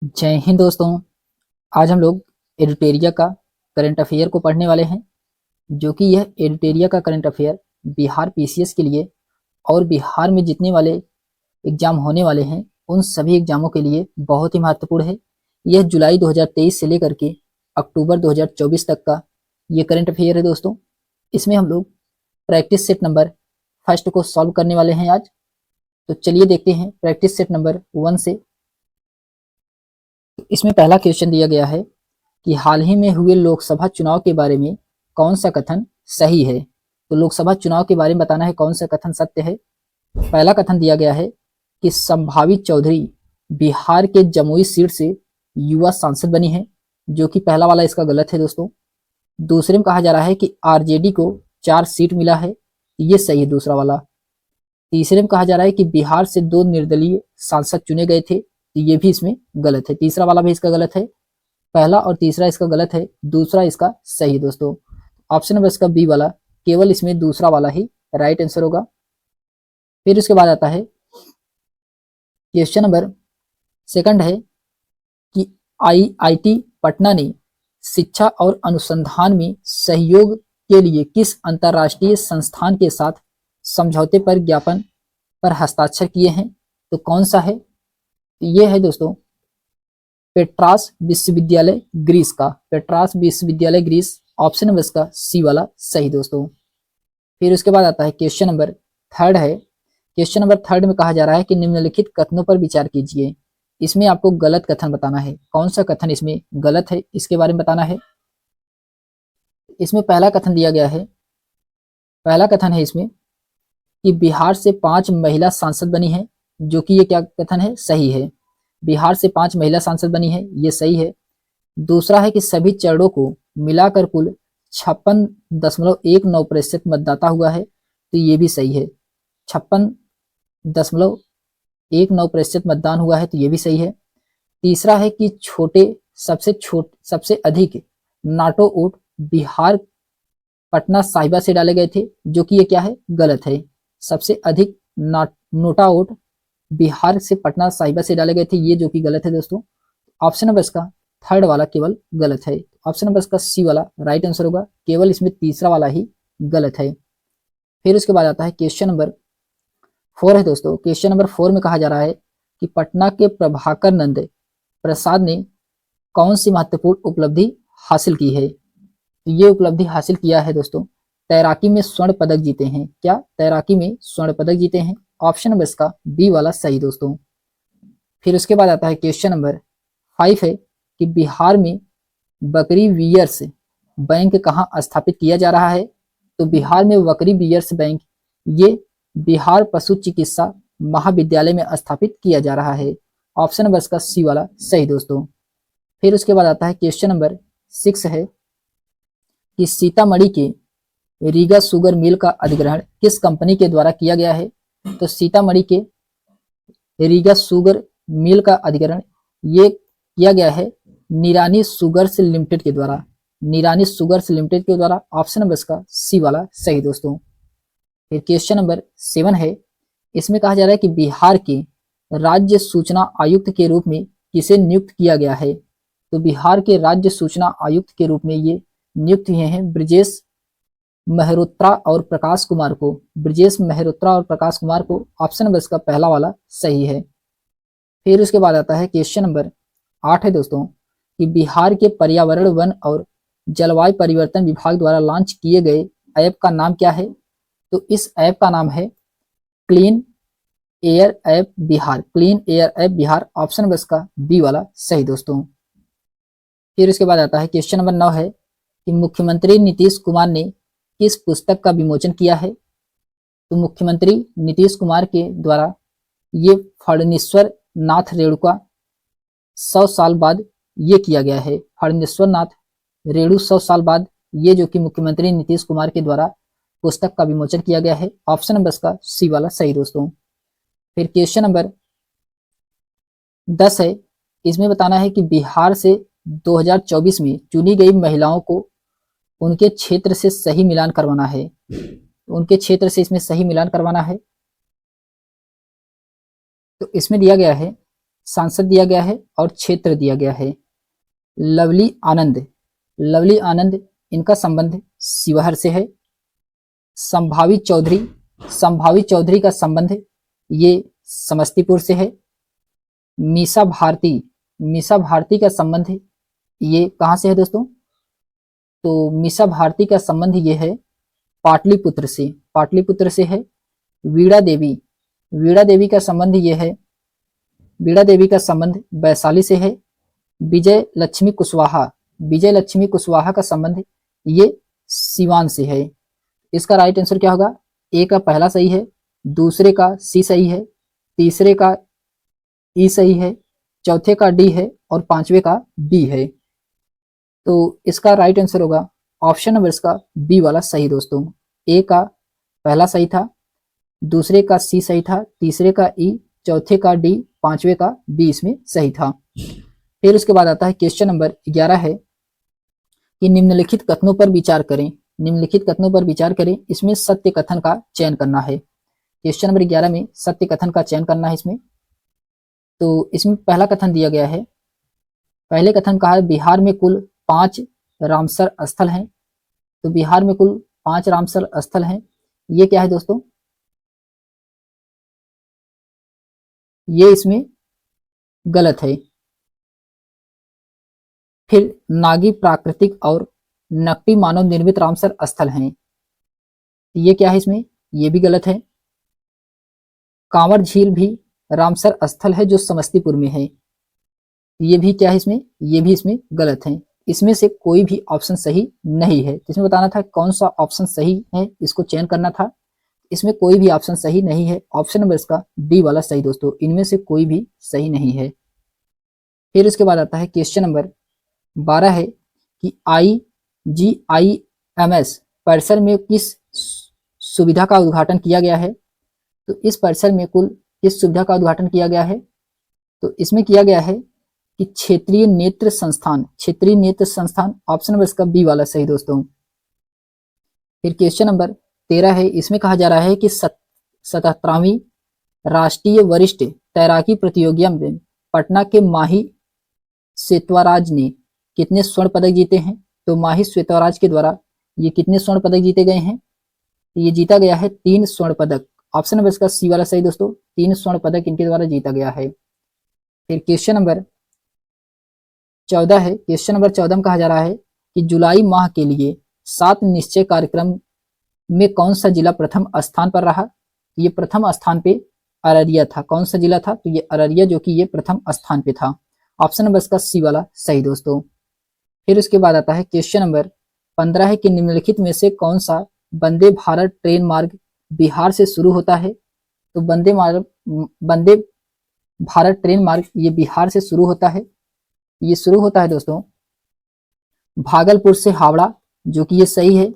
जय हिंद दोस्तों। आज हम लोग एडिटेरिया का करंट अफेयर को पढ़ने वाले हैं, जो कि यह एडिटेरिया का करंट अफेयर बिहार पीसीएस के लिए और बिहार में जितने वाले एग्जाम होने वाले हैं उन सभी एग्जामों के लिए बहुत ही महत्वपूर्ण है। यह जुलाई 2023 से लेकर के अक्टूबर 2024 तक का ये करंट अफेयर है दोस्तों। इसमें हम लोग प्रैक्टिस सेट नंबर फर्स्ट को सॉल्व करने वाले हैं आज। तो चलिए देखते हैं प्रैक्टिस सेट नंबर 1 से। इसमें पहला क्वेश्चन दिया गया है कि हाल ही में हुए लोकसभा चुनाव के बारे में कौन सा कथन सही है। तो लोकसभा चुनाव के बारे में बताना है कौन सा कथन सत्य है। पहला कथन दिया गया है कि संभावित चौधरी बिहार के जमुई सीट से युवा सांसद बनी है, जो कि पहला वाला इसका गलत है दोस्तों। दूसरे में कहा जा रहा है कि आरजेडी को 4 सीट मिला है, ये सही है दूसरा वाला। तीसरे में कहा जा रहा है कि बिहार से 2 निर्दलीय सांसद चुने गए थे, ये भी इसमें गलत है। तीसरा वाला भी इसका गलत है। पहला और तीसरा इसका गलत है, दूसरा इसका सही है दोस्तों। ऑप्शन नंबर इसका बी वाला, केवल इसमें दूसरा वाला ही राइट आंसर होगा। फिर उसके बाद आता है क्वेश्चन नंबर सेकंड है कि आईआईटी पटना ने शिक्षा और अनुसंधान में सहयोग के लिए किस अंतरराष्ट्रीय संस्थान के साथ समझौते पर ज्ञापन पर हस्ताक्षर किए हैं। तो कौन सा है? ये है दोस्तों पेट्रास विश्वविद्यालय ग्रीस का, पेट्रास विश्वविद्यालय ग्रीस। ऑप्शन नंबर इसका सी वाला सही दोस्तों। फिर उसके बाद आता है क्वेश्चन नंबर थर्ड है। क्वेश्चन नंबर थर्ड में कहा जा रहा है कि निम्नलिखित कथनों पर विचार कीजिए। इसमें आपको गलत कथन बताना है, कौन सा कथन इसमें गलत है इसके बारे में बताना है। इसमें पहला कथन दिया गया है, पहला कथन है इसमें कि बिहार से 5 महिला सांसद बनी है, जो कि ये क्या कथन है? सही है। बिहार से 5 महिला सांसद बनी है, ये सही है। दूसरा है कि सभी चरणों को मिलाकर कुल 56.19% मतदाता हुआ है, तो ये भी सही है। 56.19% मतदान हुआ है, तो ये भी सही है। तीसरा है कि सबसे अधिक नाटो वोट बिहार पटना साहिबा से डाले गए थे, जो कि ये क्या है? गलत है। सबसे अधिक नोटा वोट बिहार से पटना साहिबा से डाले गए थे, ये जो कि गलत है दोस्तों। ऑप्शन नंबर इसका थर्ड वाला केवल गलत है। ऑप्शन नंबर इसका सी वाला राइट आंसर होगा, केवल इसमें तीसरा वाला ही गलत है। फिर उसके बाद आता है क्वेश्चन नंबर 4 है दोस्तों। क्वेश्चन नंबर 4 में कहा जा रहा है कि पटना के प्रभाकर नंद प्रसाद ने कौन सी महत्वपूर्ण उपलब्धि हासिल की है। तो ये उपलब्धि हासिल किया है दोस्तों, तैराकी में स्वर्ण पदक जीते हैं। क्या? तैराकी में स्वर्ण पदक जीते हैं। ऑप्शन नंबर इसका बी वाला सही दोस्तों। फिर उसके बाद आता है क्वेश्चन नंबर 5 है कि बिहार में बकरी बियर्स बैंक कहाँ स्थापित किया जा रहा है। तो बिहार में बकरी बियर्स बैंक ये बिहार पशु चिकित्सा महाविद्यालय में स्थापित किया जा रहा है। ऑप्शन नंबर इसका सी वाला सही दोस्तों। फिर उसके बाद आता है क्वेश्चन नंबर 6 है कि सीतामढ़ी के रीगा शुगर मिल का अधिग्रहण किस कंपनी के द्वारा किया गया है। तो सीतामढ़ी के रीगा शुगर मिल का अधिग्रहण ये किया गया है निरानी शुगर्स लिमिटेड के द्वारा, निरानी शुगर्स लिमिटेड के द्वारा। ऑप्शन नंबर इसका सी वाला सही दोस्तों। फिर क्वेश्चन नंबर 7 है। इसमें कहा जा रहा है कि बिहार के राज्य सूचना आयुक्त के रूप में किसे नियुक्त किया गया है। तो बिहार के राज्य सूचना आयुक्त के रूप में ये नियुक्त हुए हैं ब्रजेश मेहरोत्रा और प्रकाश कुमार को, ब्रजेश मेहरोत्रा और प्रकाश कुमार को। ऑप्शन नंबर इसका पहला वाला सही है। फिर उसके बाद आता है क्वेश्चन नंबर 8 है दोस्तों कि बिहार के पर्यावरण वन और जलवायु परिवर्तन विभाग द्वारा लॉन्च किए गए ऐप का नाम क्या है। तो इस ऐप का नाम है clean air app Bihar, clean air app Bihar. Option number इसका बी वाला सही दोस्तों। फिर उसके बाद आता है क्वेश्चन नंबर 9 है कि मुख्यमंत्री नीतीश कुमार ने किस पुस्तक का विमोचन किया है। तो मुख्यमंत्री नीतीश कुमार के द्वारा ये फडनेश्वर नाथ रेणुका 100 साल बाद ये किया गया है। फडनेश्वर नाथ रेणु 100 साल बाद ये जो कि मुख्यमंत्री नीतीश कुमार के द्वारा पुस्तक का विमोचन किया गया है। ऑप्शन नंबर इसका सी वाला सही दोस्तों। फिर क्वेश्चन नंबर 10 है। इसमें बताना है कि बिहार से 2024 में चुनी गई महिलाओं को उनके क्षेत्र से सही मिलान करवाना है, उनके क्षेत्र से इसमें सही मिलान करवाना है। तो इसमें दिया गया है सांसद दिया गया है और क्षेत्र दिया गया है। लवली आनंद, लवली आनंद इनका संबंध शिवहर से है। संभावी चौधरी, संभावी चौधरी का संबंध ये समस्तीपुर से है। मीसा भारती, मीसा भारती का संबंध ये कहाँ से है दोस्तों? तो मीसा भारती का संबंध ये है पाटलिपुत्र से, पाटलिपुत्र से है। वीणा देवी, वीणा देवी का संबंध ये है, वीणा देवी का संबंध वैशाली से है। विजय लक्ष्मी कुशवाहा, विजय लक्ष्मी कुशवाहा का संबंध ये सिवान से है। इसका राइट आंसर क्या होगा? ए का पहला सही है, दूसरे का सी सही है, तीसरे का ई सही है, चौथे का डी है और पांचवे का बी है। तो इसका राइट आंसर होगा ऑप्शन नंबर इसका बी वाला सही दोस्तों। ए का पहला सही था, दूसरे का सी सही था, तीसरे का ई, चौथे का डी, पांचवे का बी इसमें सही था। फिर उसके बाद आता है क्वेश्चन नंबर 11 है कि निम्नलिखित कथनों पर विचार करें, निम्नलिखित कथनों पर विचार करें। इसमें सत्य कथन का चयन करना है। क्वेश्चन नंबर 11 में सत्य कथन का चयन करना है इसमें। तो इसमें पहला कथन दिया गया है, पहले कथन कहा है बिहार में कुल 5 रामसर स्थल हैं। तो बिहार में कुल 5 रामसर स्थल हैं, ये क्या है दोस्तों? ये इसमें गलत है। फिर नागी प्राकृतिक और नकटी मानव निर्मित रामसर स्थल हैं, ये क्या है इसमें? ये भी गलत है। कांवर झील भी रामसर स्थल है जो समस्तीपुर में है, ये भी क्या है इसमें? ये भी इसमें गलत है। इसमें से कोई भी ऑप्शन सही नहीं है। इसमें बताना था कौन सा ऑप्शन सही है, इसको चयन करना था। इसमें कोई भी ऑप्शन सही नहीं है। ऑप्शन नंबर इसका डी वाला सही दोस्तों, इनमें से कोई भी सही नहीं है। फिर उसके बाद आता है क्वेश्चन नंबर 12 है कि IGIMS परिसर में किस सुविधा का उद्घाटन किया गया है? तो इस परिसर में कुल किस सुविधा का उद्घाटन किया गया है? तो इसमें किया गया है कि क्षेत्रीय नेत्र संस्थान, क्षेत्रीय नेत्र संस्थान। ऑप्शन नंबर इसका बी वाला सही दोस्तों। फिर क्वेश्चन नंबर 13 है, इसमें कहा जा रहा है कि 77वीं राष्ट्रीय वरिष्ठ तैराकी प्रतियोगिता में पटना के माही श्वेतराज ने कितने स्वर्ण पदक जीते हैं? तो माही श्वेतराज के द्वारा ये कितने स्वर्ण पदक जीते गए हैं? तो ये जीता गया है 3 स्वर्ण पदक। ऑप्शन नंबर इसका सी वाला सही दोस्तों, 3 स्वर्ण पदक इनके द्वारा जीता गया है। फिर क्वेश्चन नंबर 14 है, क्वेश्चन नंबर 14 में कहा जा रहा है कि जुलाई माह के लिए 7 निश्चय कार्यक्रम में कौन सा जिला प्रथम स्थान पर रहा? ये प्रथम स्थान पे अररिया था। कौन सा जिला था? तो ये अररिया, जो कि ये प्रथम स्थान पे था। ऑप्शन नंबर इसका सी वाला सही दोस्तों। फिर उसके बाद आता है क्वेश्चन नंबर 15 है कि निम्नलिखित में से कौन सा वंदे भारत ट्रेन मार्ग बिहार से शुरू होता है? तो वंदे भारत ट्रेन मार्ग ये बिहार से शुरू होता है। ये शुरू होता है दोस्तों भागलपुर से हावड़ा, जो कि ये सही है।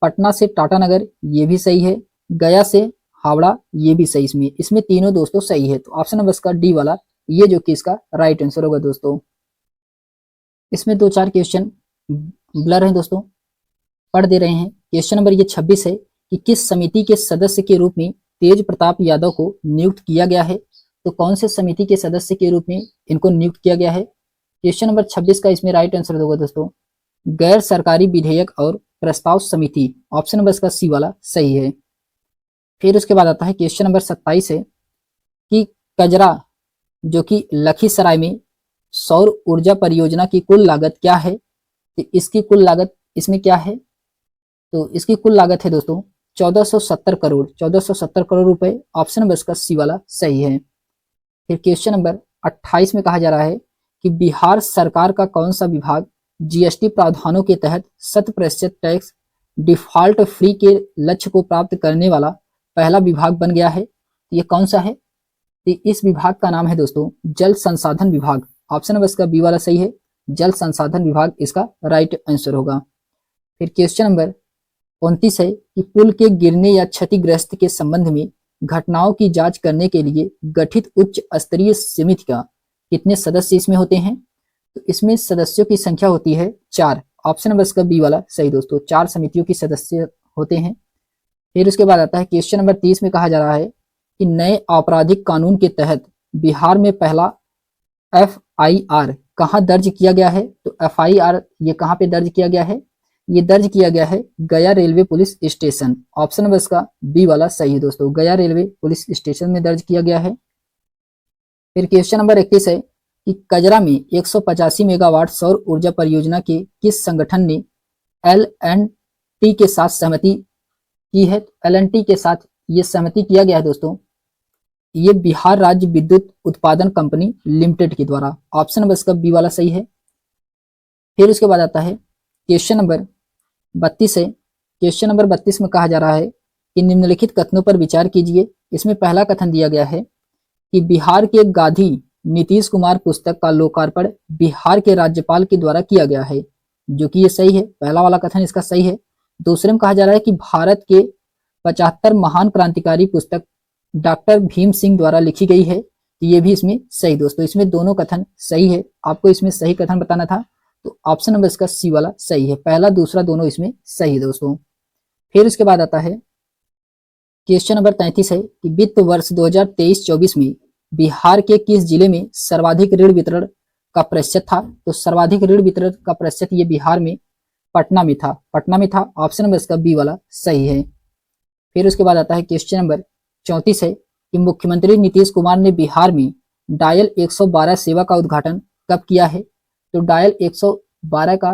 पटना से टाटानगर, ये भी सही है। गया से हावड़ा, ये भी सही। इसमें तीनों दोस्तों सही है। तो ऑप्शन नंबर इसका डी वाला, ये जो कि इसका राइट आंसर होगा दोस्तों। इसमें 2-4 क्वेश्चन ब्लर हैं दोस्तों, पढ़ दे रहे हैं। क्वेश्चन नंबर ये 26 है कि किस समिति के सदस्य के रूप में तेज प्रताप यादव को नियुक्त किया गया है? तो कौन से समिति के सदस्य के रूप में इनको नियुक्त किया गया है? क्वेश्चन नंबर 26 का इसमें राइट आंसर होगा दोस्तों गैर सरकारी विधेयक और प्रस्ताव समिति। ऑप्शन नंबर इसका सी वाला सही है। फिर उसके बाद आता है क्वेश्चन नंबर 27 है कि कजरा, जो कि लखीसराय में सौर ऊर्जा परियोजना की कुल लागत क्या है? तो इसकी कुल लागत इसमें क्या है? तो इसकी कुल लागत है दोस्तों 1470 करोड़, 1470 करोड़ रुपए। ऑप्शन नंबर इसका सी वाला सही है। फिर क्वेश्चन नंबर 28 में कहा जा रहा है कि बिहार सरकार का कौन सा विभाग जीएसटी प्रावधानों के तहत 100% टैक्स डिफॉल्ट फ्री के लक्ष्य को प्राप्त करने वाला पहला विभाग बन गया है? ये कौन सा है? तो इस विभाग का नाम है दोस्तों जल संसाधन विभाग। ऑप्शन नंबर इसका बी वाला सही है, जल संसाधन विभाग इसका राइट आंसर होगा। फिर क्वेश्चन नंबर 29 है कि पुल के गिरने या क्षतिग्रस्त के संबंध में घटनाओं की जांच करने के लिए गठित उच्च स्तरीय समिति का कितने सदस्य इसमें होते हैं? तो इसमें सदस्यों की संख्या होती है 4। ऑप्शन नंबर इसका बी वाला सही दोस्तों, 4 समितियों की सदस्य होते हैं। फिर उसके बाद आता है क्वेश्चन नंबर 30 में कहा जा रहा है कि नए आपराधिक कानून के तहत बिहार में पहला FIR कहाँ दर्ज किया गया है? तो FIR ये कहाँ पे दर्ज किया गया है? ये दर्ज किया गया है गया railway police station. Option number इसका बी वाला सही है दोस्तों, गया रेलवे पुलिस स्टेशन में दर्ज किया गया है। फिर क्वेश्चन नंबर 21 है कि कजरा में 185 मेगावाट सौर ऊर्जा परियोजना के किस संगठन ने LNT के साथ सहमति की है? LNT के साथ ये सहमति किया गया है दोस्तों, ये बिहार राज्य विद्युत उत्पादन कंपनी लिमिटेड के द्वारा। ऑप्शन नंबर इसका बी वाला सही है। फिर उसके बाद आता है क्वेश्चन नंबर 32 है। क्वेश्चन नंबर 32 में कहा जा रहा है कि निम्नलिखित कथनों पर विचार कीजिए। इसमें पहला कथन दिया गया है कि बिहार के गांधी नीतीश कुमार पुस्तक का लोकार्पण बिहार के राज्यपाल के द्वारा किया गया है, जो कि ये सही है, पहला वाला कथन इसका सही है। दूसरे में कहा जा रहा है कि भारत के 75 महान क्रांतिकारी पुस्तक डॉक्टर भीम सिंह द्वारा लिखी गई है, तो ये भी इसमें सही दोस्तों, इसमें दोनों कथन सही है। आपको इसमें सही कथन बताना था, तो ऑप्शन नंबर इसका सी वाला सही है, पहला दूसरा दोनों इसमें सही है दोस्तों। फिर उसके बाद आता है क्वेश्चन नंबर 33 है कि वित्त वर्ष 2023-24 में बिहार के किस जिले में सर्वाधिक ऋण वितरण का प्रतिशत था? तो सर्वाधिक ऋण वितरण का प्रतिशत ये बिहार में पटना में था, ऑप्शन नंबर इसका बी वाला सही है। फिर उसके बाद आता है क्वेश्चन नंबर 34 है कि मुख्यमंत्री नीतीश कुमार ने बिहार में डायल 112 सेवा का उद्घाटन कब किया है? तो डायल 112 का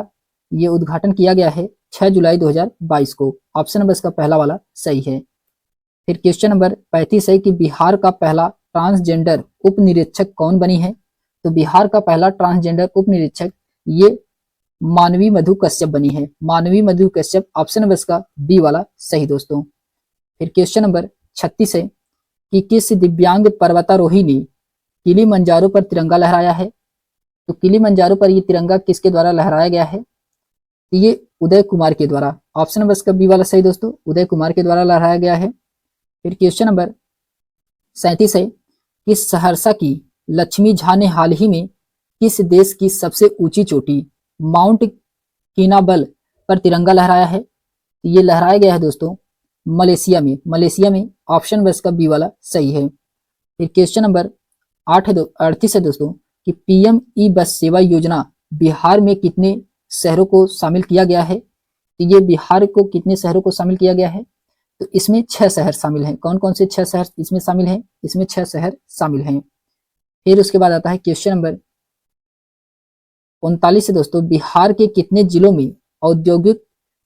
ये उद्घाटन किया गया है 6 जुलाई 2022 को, ऑप्शन नंबर इसका पहला वाला सही है। फिर क्वेश्चन नंबर 35 है कि बिहार का पहला ट्रांसजेंडर उप निरीक्षक कौन बनी है? तो बिहार का पहला ट्रांसजेंडर उप निरीक्षक ये मानवी मधु कश्यप बनी है, मानवी मधु कश्यप, ऑप्शन नंबर इसका बी वाला सही दोस्तों। फिर क्वेश्चन नंबर 36 है कि किस दिव्यांग पर्वतारोही ने किलिमंजारो पर तिरंगा लहराया है? तो किलिमंजारो पर ये तिरंगा किसके द्वारा लहराया गया है? ये उदय कुमार के द्वारा, ऑप्शन नंबर इसका बी वाला सही दोस्तों, उदय कुमार के द्वारा लहराया गया है। फिर क्वेश्चन नंबर 37 है कि सहरसा की लक्ष्मी झा ने हाल ही में किस देश की सबसे ऊंची चोटी माउंट किनाबल पर तिरंगा लहराया है? ये लहराया गया है दोस्तों मलेशिया में, ऑप्शन नंबर इसका बी वाला सही है। फिर क्वेश्चन नंबर 38 है दोस्तों कि PM ई बस सेवा योजना बिहार में कितने शहरों को शामिल किया गया है? तो ये बिहार को कितने शहरों को शामिल किया गया है? तो इसमें 6 शहर शामिल हैं। कौन कौन से 6 शहर इसमें शामिल हैं? इसमें 6 शहर शामिल हैं। फिर उसके बाद आता है क्वेश्चन नंबर 39 से दोस्तों बिहार के कितने जिलों में औद्योगिक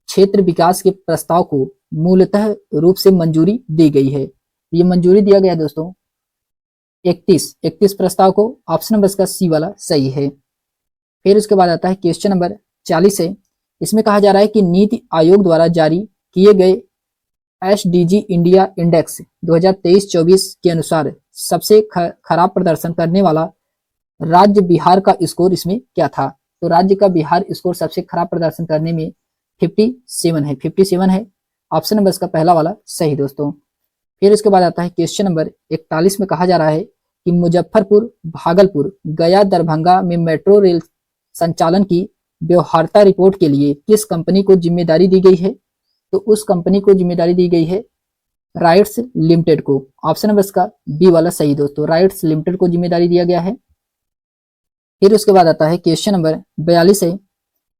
क्षेत्र विकास के प्रस्ताव को मूलतः रूप से मंजूरी दी गई है? ये मंजूरी दिया गया है दोस्तों 31 प्रस्ताव को, ऑप्शन नंबर इसका सी वाला सही है। फिर उसके बाद आता है क्वेश्चन नंबर 40 है। इसमें कहा जा रहा है कि नीति आयोग द्वारा जारी किए गए SDG इंडिया इंडेक्स 2023-24 के अनुसार सबसे खराब प्रदर्शन करने वाला राज्य बिहार का स्कोर इसमें क्या था? तो राज्य का बिहार स्कोर सबसे खराब प्रदर्शन करने में 57 है, ऑप्शन नंबर इसका पहला वाला सही दोस्तों। फिर उसके बाद आता है क्वेश्चन नंबर 41 में कहा जा रहा है कि मुजफ्फरपुर, भागलपुर, गया, दरभंगा में मेट्रो रेल संचालन की व्यवहार्यता रिपोर्ट के लिए किस कंपनी को जिम्मेदारी दी गई है? तो उस कंपनी को जिम्मेदारी दी गई है राइट्स लिमिटेड को, ऑप्शन नंबर इसका बी वाला सही दोस्तों, राइट्स लिमिटेड को जिम्मेदारी दिया गया है। फिर उसके बाद आता है क्वेश्चन नंबर 42 है।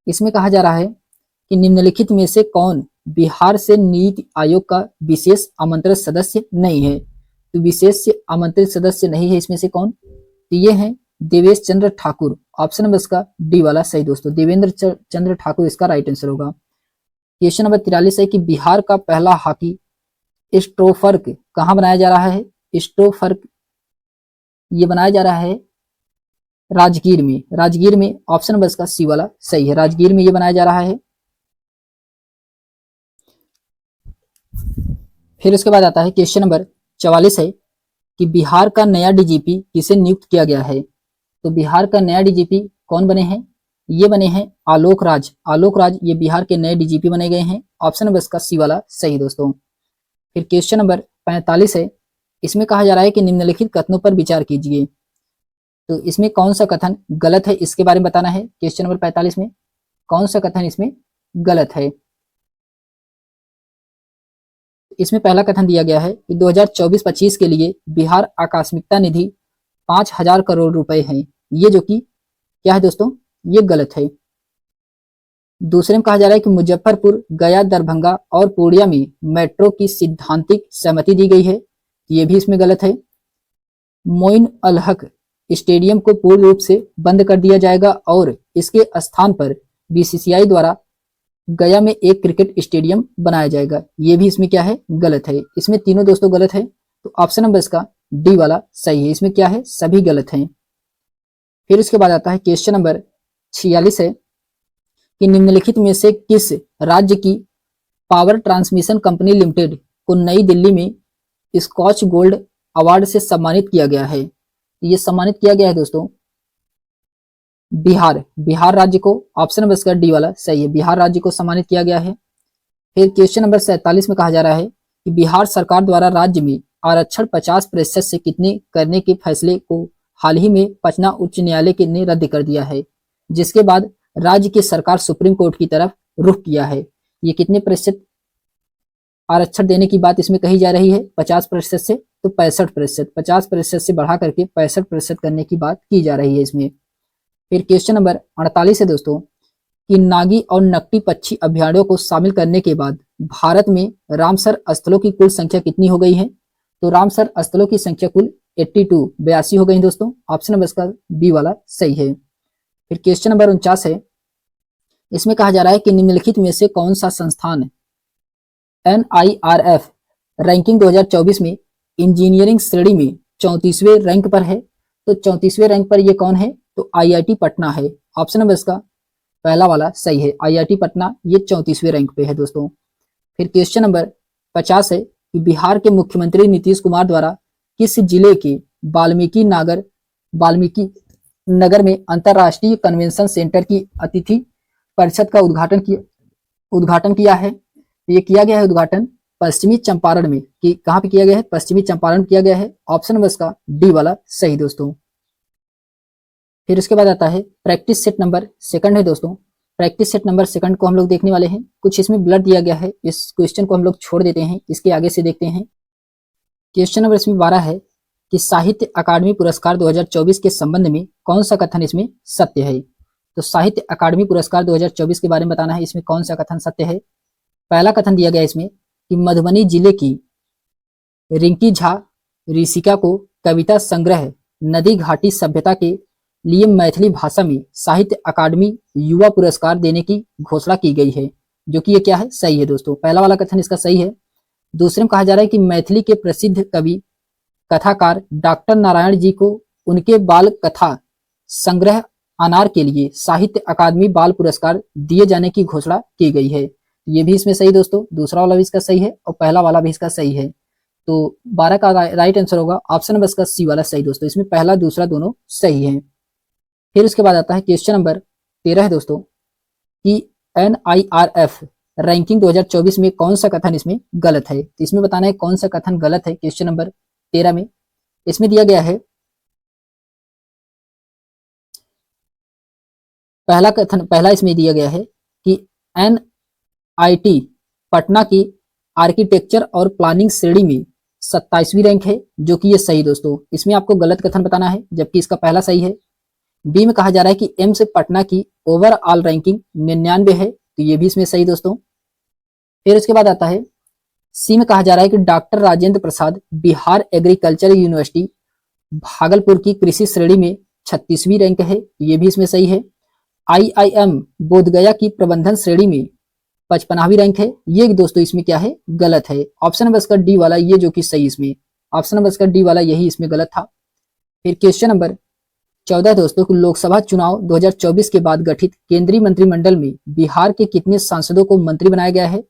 इसमें कहा जा रहा है कि निम्नलिखित में से कौन बिहार से नीति आयोग का विशेष आमंत्रित सदस्य नहीं है? तो विशेष आमंत्रित सदस्य नहीं है इसमें से कौन? तो ये है देवेश चंद्र ठाकुर, ऑप्शन नंबर इसका डी वाला सही दोस्तों, देवेंद्र चंद्र ठाकुर इसका राइट आंसर होगा। क्वेश्चन नंबर 43 है कि बिहार का पहला हॉकी स्ट्रोफर्क कहाँ बनाया जा रहा है? स्ट्रोफर्क ये बनाया जा रहा है राजगीर में, ऑप्शन नंबर इसका सी वाला सही है, राजगीर में ये बनाया जा रहा है। फिर उसके बाद आता है क्वेश्चन नंबर 44 है कि बिहार का नया DGP किसे नियुक्त किया गया है? तो बिहार का नया DGP कौन बने हैं? ये बने हैं आलोक राज, ये बिहार के नए DGP बने गए हैं, ऑप्शन नंबर इसका सी वाला सही दोस्तों। फिर क्वेश्चन नंबर 45 है। इसमें कहा जा रहा है कि निम्नलिखित कथनों पर विचार कीजिए। तो इसमें कौन सा कथन गलत है इसके बारे में बताना है। क्वेश्चन नंबर 45 में कौन सा कथन इसमें गलत है? इसमें पहला कथन दिया गया है कि 2024-25 के लिए बिहार आकस्मिकता निधि 5,000 करोड़ रुपए है, ये जो कि क्या है दोस्तों, ये गलत है। दूसरे में कहा जा रहा है कि मुजफ्फरपुर, गया, दरभंगा और पूर्णिया में मेट्रो की सिद्धांतिक सहमति दी गई है, ये भी इसमें गलत है। मोइन अल हक स्टेडियम को पूर्ण रूप से बंद कर दिया जाएगा और इसके स्थान पर बीसीसीआई द्वारा गया में एक क्रिकेट स्टेडियम बनाया जाएगा, ये भी इसमें क्या है, गलत है। इसमें तीनों दोस्तों गलत है, तो ऑप्शन नंबर इसका डी वाला सही है। इसमें क्या है, सभी गलत हैं। फिर इसके बाद आता है क्वेश्चन नंबर 46 है कि निम्नलिखित में से किस राज्य की पावर ट्रांसमिशन कंपनी लिमिटेड को नई दिल्ली में स्कॉच गोल्ड अवार्ड से सम्मानित किया गया है। ये सम्मानित किया गया है दोस्तों बिहार राज्य को। ऑप्शन नंबर इसका डी वाला सही है, बिहार राज्य को सम्मानित किया गया है। फिर क्वेश्चन नंबर 47 में कहा जा रहा है कि बिहार सरकार द्वारा राज्य में आरक्षण 50% से कितने करने के फैसले को हाल ही में पटना उच्च न्यायालय ने रद्द कर दिया है, जिसके बाद राज्य की सरकार सुप्रीम कोर्ट की तरफ रुख किया है। ये कितने प्रतिशत आरक्षण देने की बात इसमें कही जा रही है, 50% से तो 65%, 50% से बढ़ा करके 65% करने की बात की जा रही है इसमें। फिर क्वेश्चन नंबर 48 है दोस्तों कि नागी और नकटी पक्षी अभ्यारण्यों को शामिल करने के बाद भारत में रामसर स्थलों की कुल संख्या कितनी हो गई है, तो रामसर स्थलों की संख्या कुल 82 हो गई दोस्तों। ऑप्शन नंबर इसका बी वाला सही है। फिर क्वेश्चन नंबर 49 है, इसमें कहा जा रहा है कि निम्नलिखित में से कौन सा संस्थान NIRF रैंकिंग 2024 में इंजीनियरिंग श्रेणी में 34वें रैंक पर है, तो 34वें रैंक पर ये कौन है, तो IIT पटना है। ऑप्शन नंबर इसका पहला वाला सही है, IIT पटना ये 34वें रैंक पे है दोस्तों। फिर क्वेश्चन नंबर 50 है कि बिहार के मुख्यमंत्री नीतीश कुमार द्वारा किस जिले के वाल्मीकि नगर में अंतरराष्ट्रीय कन्वेंशन सेंटर की अतिथि परिषद का उद्घाटन किया है। ये किया गया है उद्घाटन पश्चिमी चंपारण में, कि कहाँ पे किया गया है, पश्चिमी चंपारण किया गया है। ऑप्शन नंबर इसका डी वाला सही दोस्तों। फिर उसके बाद आता है प्रैक्टिस सेट नंबर सेकंड है दोस्तों। प्रैक्टिस सेट नंबर सेकंड को हम लोग देखने वाले हैं। कुछ इसमें ब्लर दिया गया है, इस क्वेश्चन को हम लोग छोड़ देते हैं, इसके आगे से देखते हैं। क्वेश्चन नंबर इसमें 12 है कि साहित्य अकादमी पुरस्कार 2024 के संबंध में कौन सा कथन इसमें सत्य है। तो साहित्य अकादमी पुरस्कार 2024 के बारे में बताना है, इसमें कौन सा कथन सत्य है। पहला कथन दिया गया इसमें कि मधुबनी जिले की रिंकी झा ऋषिका को कविता संग्रह नदी घाटी सभ्यता के लिए मैथिली भाषा में साहित्य अकादमी युवा पुरस्कार देने की घोषणा की गई है, जो कि ये क्या है, सही है दोस्तों। पहला वाला कथन इसका सही है। दूसरे में कहा जा रहा है कि मैथिली के प्रसिद्ध कवि कथाकार डॉक्टर नारायण जी को उनके बाल कथा संग्रह अनार के लिए साहित्य अकादमी बाल पुरस्कार दिए जाने की घोषणा की गई है। ये भी इसमें सही दोस्तों, दूसरा वाला भी इसका सही है और पहला वाला भी इसका सही है। तो 12 का राइट आंसर होगा ऑप्शन नंबर इसका सी वाला सही दोस्तों। इसमें पहला दूसरा दोनों सही है। फिर उसके बाद आता है क्वेश्चन नंबर 13 है दोस्तों कि NIRF रैंकिंग 2024 में कौन सा कथन इसमें गलत है। तो इसमें बताना है कौन सा कथन गलत है। क्वेश्चन नंबर 13 में इसमें दिया गया है, पहला इसमें दिया गया है कि NIT पटना की आर्किटेक्चर और प्लानिंग श्रेणी में 27वीं रैंक है, जो कि ये सही दोस्तों। इसमें आपको गलत कथन बताना है, जबकि इसका पहला सही है। बी में कहा जा रहा है कि एम्स पटना की ओवरऑल रैंकिंग 99 है, तो ये भी इसमें सही दोस्तों। फिर उसके बाद आता है सी में कहा जा रहा है कि doctor Rajendra Prasad Bihar agriculture university Bhagalpur की कृषि श्रेणी में 36वीं रैंक है, ये भी इसमें सही है। IIM बोधगया की प्रबंधन श्रेणी में 55वीं रैंक है, ये दोस्तों इसमें क्या है, गलत है। ऑप्शन नंबर इसका डी वाला ये जो कि सही, इसमें ऑप्शन नंबर इसका डी वाला यही इसमें गलत था। फिर क्वेश्चन नंबर 14 दोस्तों को लोकसभा चुनाव 2024 के बाद गठित केंद्रीय मंत्रिमंडल में बिहार के कितने सांसदों को मंत्री बनाया गया है।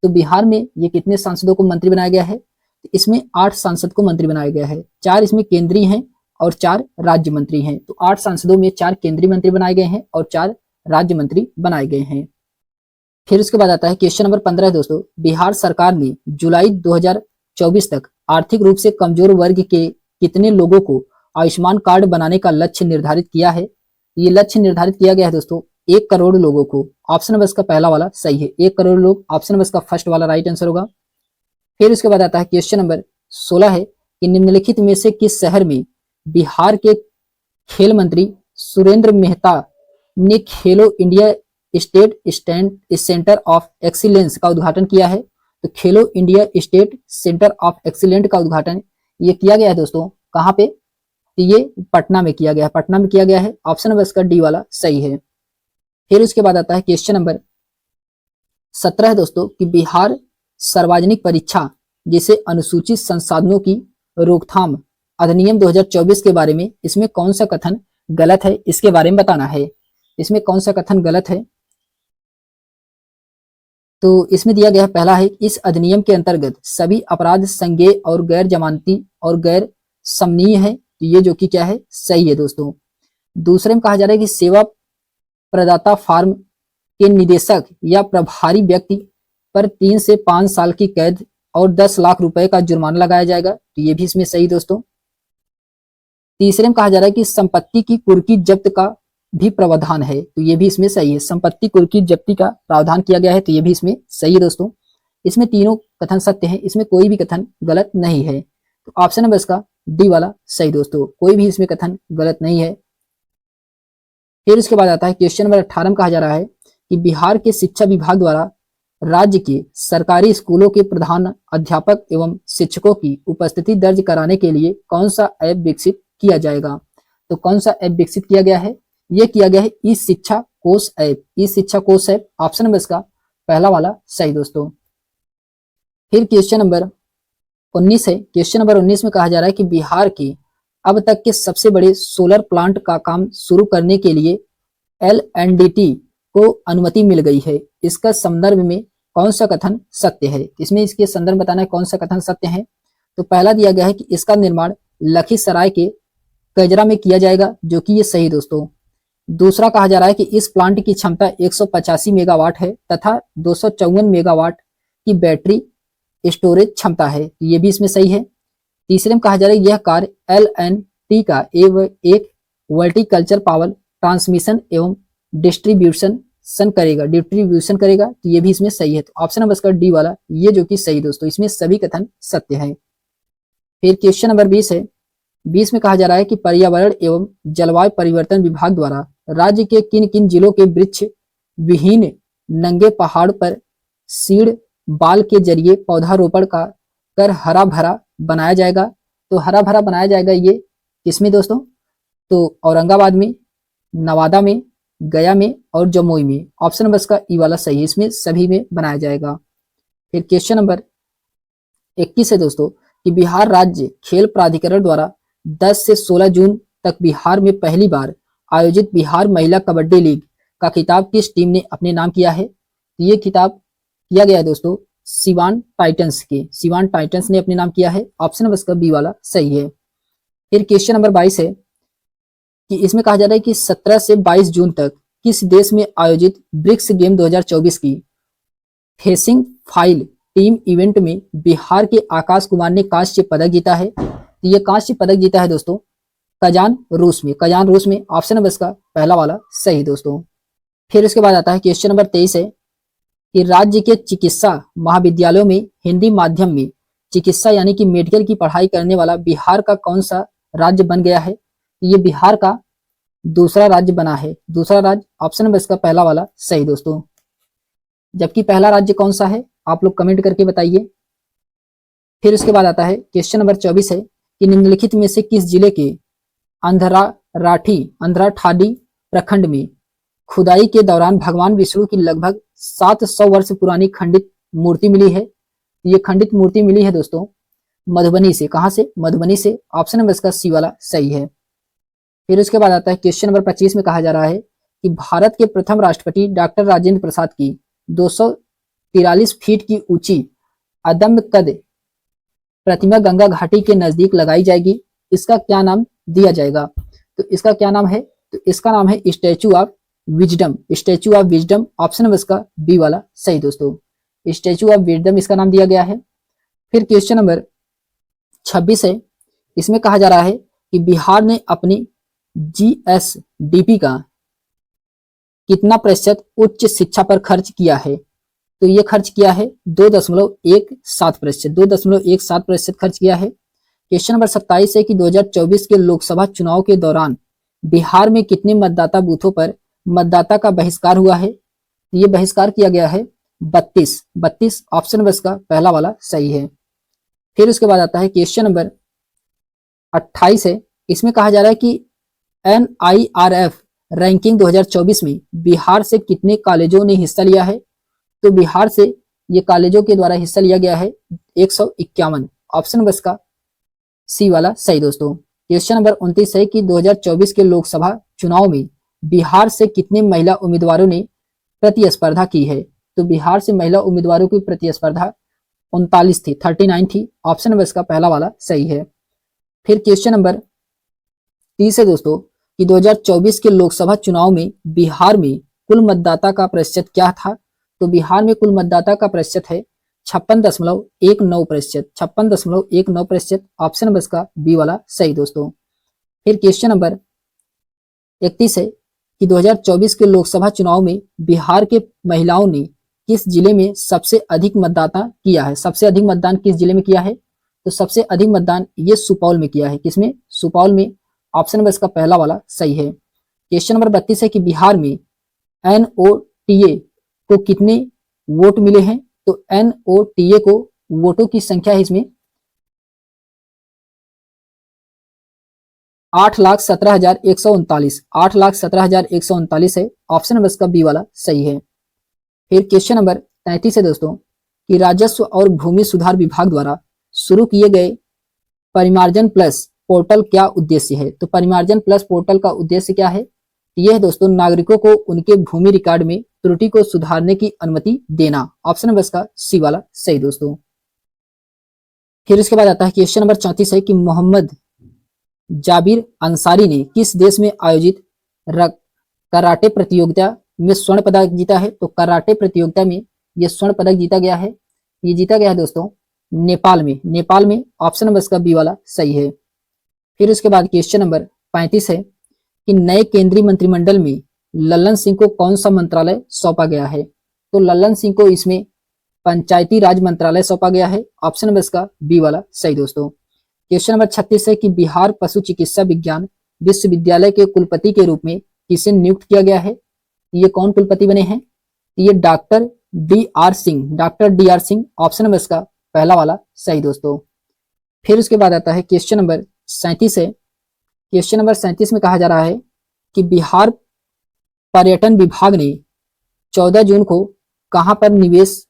तो बिहार में ये कितने सांसदों को मंत्री बनाया गया है, तो इसमें 8 सांसद को मंत्री बनाया गया है। 4 इसमें केंद्रीय हैं और 4 राज्य मंत्री हैं। तो 8 सांसदों में 4 केंद्रीय मंत्री बनाए गए हैं और 4 राज्य मंत्री बनाए गए हैं। फिर उसके बाद आता है क्वेश्चन नंबर 15 दोस्तों, बिहार सरकार ने जुलाई 2024 तक आर्थिक रूप से कमजोर वर्ग के कितने लोगों को आयुष्मान कार्ड बनाने का लक्ष्य निर्धारित किया है। ये लक्ष्य निर्धारित किया गया है दोस्तों 1 करोड़ लोगों को। ऑप्शन नंबर इसका पहला वाला सही है, 1 करोड़ लोग। ऑप्शन नंबर इसका फर्स्ट वाला राइट आंसर होगा। फिर उसके बाद आता है क्वेश्चन नंबर 16 है कि निम्नलिखित में से किस शहर में बिहार के खेल मंत्री सुरेंद्र मेहता ने खेलो India state centre of excellence का उद्घाटन किया है। तो खेलो India state centre of excellent का उद्घाटन ये किया गया है दोस्तों, कहाँ पे? ये पटना में किया गया है, पटना में किया गया है। ऑप्शन नंबर इसका डी वाला सही है। फिर उसके बाद आता है क्वेश्चन नंबर 17 है दोस्तों कि बिहार सार्वजनिक परीक्षा जिसे अनुसूचित संसाधनों की रोकथाम अधिनियम 2024 के बारे में, इसमें कौन सा कथन गलत है, इसके बारे में बताना है। इसमें कौन सा कथन गलत है? तो इसमें दिया गया पहला है, इस अधिनियम के अंतर्गत सभी अपराध संज्ञेय और गैर जमानती और गैर समनीय है। ये जो कि क्या है, सही है दोस्तों। दूसरे में कहा जा रहा है कि सेवा प्रदाता फार्म के निदेशक या प्रभारी व्यक्ति पर 3 से 5 साल की कैद और 10 लाख रुपए का जुर्माना लगाया जाएगा। तो ये भी इसमें सही दोस्तों। तीसरे में कहा जा रहा है कि संपत्ति की कुर्की जब्त का भी प्रावधान है। तो ये भी इसमें सही है, संपत्ति कुर्की जब्ती का प्रावधान किया गया है। तो ये भी इसमें सही है दोस्तों। इसमें तीनों कथन सत्य हैं, इसमें कोई भी कथन गलत नहीं है। तो ऑप्शन नंबर इसका डी वाला सही दोस्तों, कोई भी इसमें कथन गलत नहीं है। फिर उसके बाद आता है क्वेश्चन नंबर 18 में कहा जा रहा है कि बिहार के शिक्षा विभाग द्वारा राज्य के सरकारी स्कूलों के प्रधान अध्यापक एवं शिक्षकों की उपस्थिति दर्ज कराने के लिए कौन सा ऐप विकसित किया जाएगा। तो कौन सा ऐप विकसित किया गया है? ये किया गया है ई शिक्षा कोष ऐप। ई शिक्षा कोष ऐप, ऑप्शन नंबर इसका पहला वाला सही दोस्तों। फिर क्वेश्चन नंबर 19 है। क्वेश्चन नंबर 19 में कहा जा रहा है कि बिहार के अब तक के सबसे बड़े सोलर प्लांट का काम शुरू करने के लिए LNDT को अनुमति मिल गई है। इसका संदर्भ में कौन सा कथन सत्य है? इसमें इसके संदर्भ बताना है कौन सा कथन सत्य है। तो पहला दिया गया है कि इसका निर्माण लखीसराय के कजरा में किया जाएगा, जो कि ये सही दोस्तों। दूसरा कहा जा रहा है कि इस प्लांट की क्षमता 185 मेगावाट है तथा 254 मेगावाट की बैटरी स्टोरेज क्षमता है। ये भी इसमें सही है। तीसरे में कहा जा रहा है यह कार्य LNT का एक वर्टिकल्चर पावर ट्रांसमिशन एवं डिस्ट्रीब्यूशन करेगा। तो ये भी इसमें सही है। तो ऑप्शन नंबर इसका डी वाला ये जो कि सही दोस्तों, इसमें सभी कथन सत्य है। फिर क्वेश्चन नंबर 20 है। 20 में कहा जा रहा है कि पर्यावरण एवं जलवायु परिवर्तन विभाग द्वारा राज्य के किन किन जिलों के वृक्ष विहीन नंगे पहाड़ पर सीड बाल के जरिए पौधारोपण का कर हरा भरा बनाया जाएगा। तो हरा भरा बनाया जाएगा ये किसमें दोस्तों? तो औरंगाबाद में, नवादा में, गया में और जमुई में। ऑप्शन नंबर इसका ई वाला सही है, इसमें सभी में बनाया जाएगा। फिर क्वेश्चन नंबर 21 है दोस्तों कि बिहार राज्य खेल प्राधिकरण द्वारा 10 से 16 जून तक बिहार में पहली बार आयोजित बिहार महिला कबड्डी लीग का खिताब किस टीम ने अपने नाम किया है? ये खिताब किया गया है दोस्तों सिवान टाइटंस ने अपने नाम किया है। ऑप्शन नंबर इसका बी वाला सही है। फिर क्वेश्चन नंबर 22 है कि इसमें कहा जा रहा है कि 17 से 22 जून तक किस देश में आयोजित ब्रिक्स गेम 2024 की फेसिंग फाइल टीम इवेंट में बिहार के आकाश कुमार ने कांस्य पदक जीता है। तो ये कांस्य पदक जीता है दोस्तों कजान रूस में। ऑप्शन नंबर इसका पहला वाला सही दोस्तों। फिर उसके बाद आता है क्वेश्चन नंबर 23 है कि राज्य के चिकित्सा महाविद्यालयों में हिंदी माध्यम में चिकित्सा यानी कि मेडिकल की पढ़ाई करने वाला बिहार का कौन सा राज्य बन गया है? ये बिहार का दूसरा राज्य बना है। दूसरा राज्य, ऑप्शन नंबर इसका पहला वाला सही दोस्तों। जबकि पहला राज्य कौन सा है आप लोग कमेंट करके बताइए। फिर उसके बाद आता है क्वेश्चन नंबर 24 है कि निम्नलिखित में से किस जिले के अंधराठाडी प्रखंड में खुदाई के दौरान भगवान विष्णु की लगभग 700 वर्ष पुरानी खंडित मूर्ति मिली है? ये खंडित मूर्ति मिली है दोस्तों मधुबनी से। कहां से? मधुबनी से। ऑप्शन नंबर इसका सी वाला सही है। फिर उसके बाद आता है क्वेश्चन नंबर 25 में कहा जा रहा है कि भारत के प्रथम राष्ट्रपति डॉक्टर राजेंद्र प्रसाद की 243 फीट की ऊंची अदम्य कद प्रतिमा गंगा घाटी के नजदीक लगाई जाएगी। इसका क्या नाम दिया जाएगा? तो इसका क्या नाम है? तो इसका नाम है statue of wisdom. Option number इसका बी वाला सही दोस्तों, स्टैचू ऑफ विजडम इसका नाम दिया गया है। फिर क्वेश्चन नंबर 26 है। इसमें कहा जा रहा है कि बिहार ने अपनी GSDP का कितना प्रतिशत उच्च शिक्षा पर खर्च किया है? तो ये खर्च किया है 2.17% खर्च किया है। क्वेश्चन नंबर 27 है कि 2024 के लोकसभा चुनाव के दौरान बिहार में कितने मतदाता बूथों पर मतदाता का बहिष्कार हुआ है? ये बहिष्कार किया गया है 32 ऑप्शन बस का पहला वाला सही है। फिर उसके बाद आता है क्वेश्चन नंबर 28 है। इसमें कहा जा रहा है कि NIRF रैंकिंग 2024 में बिहार से कितने कॉलेजों ने हिस्सा लिया है? तो बिहार से ये कॉलेजों के द्वारा हिस्सा लिया गया है 151, ऑप्शन बस का सी वाला सही दोस्तों। क्वेश्चन नंबर 29 है कि 2024 के लोकसभा चुनाव में बिहार से कितने महिला उम्मीदवारों ने प्रतिस्पर्धा की है? तो बिहार से महिला उम्मीदवारों की प्रतिस्पर्धा 39 थी, ऑप्शन बस का पहला वाला सही है। फिर क्वेश्चन नंबर 30 है दोस्तों कि 2024 के लोकसभा चुनाव में बिहार में कुल मतदाता का प्रतिशत क्या था? तो बिहार में कुल मतदाता का प्रतिशत है 56.19%, 56.19%, ऑप्शन बस का बी वाला सही दोस्तों। फिर क्वेश्चन नंबर 31 है कि 2024 के लोकसभा चुनाव में बिहार के महिलाओं ने किस जिले में सबसे अधिक मतदाता किया है? सबसे अधिक मतदान किस जिले में किया है? तो सबसे अधिक मतदान ये सुपौल में किया है। किसमें? सुपौल में, ऑप्शन बस का पहला वाला सही है। क्वेश्चन नंबर 32 है कि बिहार में NOTA को कितने वोट मिले हैं? तो NOTA को वोटों की संख्या है इसमें 8,17,139, 8,17,139 है, ऑप्शन बस का बी वाला सही है। फिर क्वेश्चन नंबर 33 है दोस्तों कि राजस्व और भूमि सुधार विभाग द्वारा शुरू किए गए परिमार्जन प्लस पोर्टल क्या उद्देश्य है? तो परिमार्जन प्लस पोर्टल का उद्देश्य क्या है? यह है दोस्तों नागरिकों को उनके भूमि रिकॉर्ड में त्रुटि को सुधारने की अनुमति देना, ऑप्शन बस का सी वाला सही दोस्तों। फिर इसके बाद आता है क्वेश्चन नंबर 34 है कि मोहम्मद जाबिर अंसारी ने किस देश में आयोजित कराटे प्रतियोगिता में स्वर्ण पदक जीता है? तो कराटे प्रतियोगिता में यह स्वर्ण पदक जीता गया है, ये जीता गया है दोस्तों नेपाल में, नेपाल में, ऑप्शन बस का बी वाला सही है। फिर उसके बाद क्वेश्चन नंबर 35 है कि नए केंद्रीय मंत्रिमंडल में लल्लन सिंह को कौन सा मंत्रालय सौंपा गया है? तो लल्लन सिंह को इसमें पंचायती राज मंत्रालय सौंपा गया है, ऑप्शन बस का बी वाला सही दोस्तों। क्वेश्चन नंबर 36 है कि बिहार पशु चिकित्सा विज्ञान विश्वविद्यालय के कुलपति के रूप में किसे नियुक्त किया गया है? ये कौन कुलपति बने हैं? ये doctor DR Singh, doctor DR Singh, option बस का पहला वाला सही दोस्तों। फिर उसके बाद आता है क्वेश्चन नंबर 37 है। क्वेश्चन नंबर 37 में कहा जा रहा है कि बिहार पर्यटन विभाग ने 14 जून को कहां पर निवेश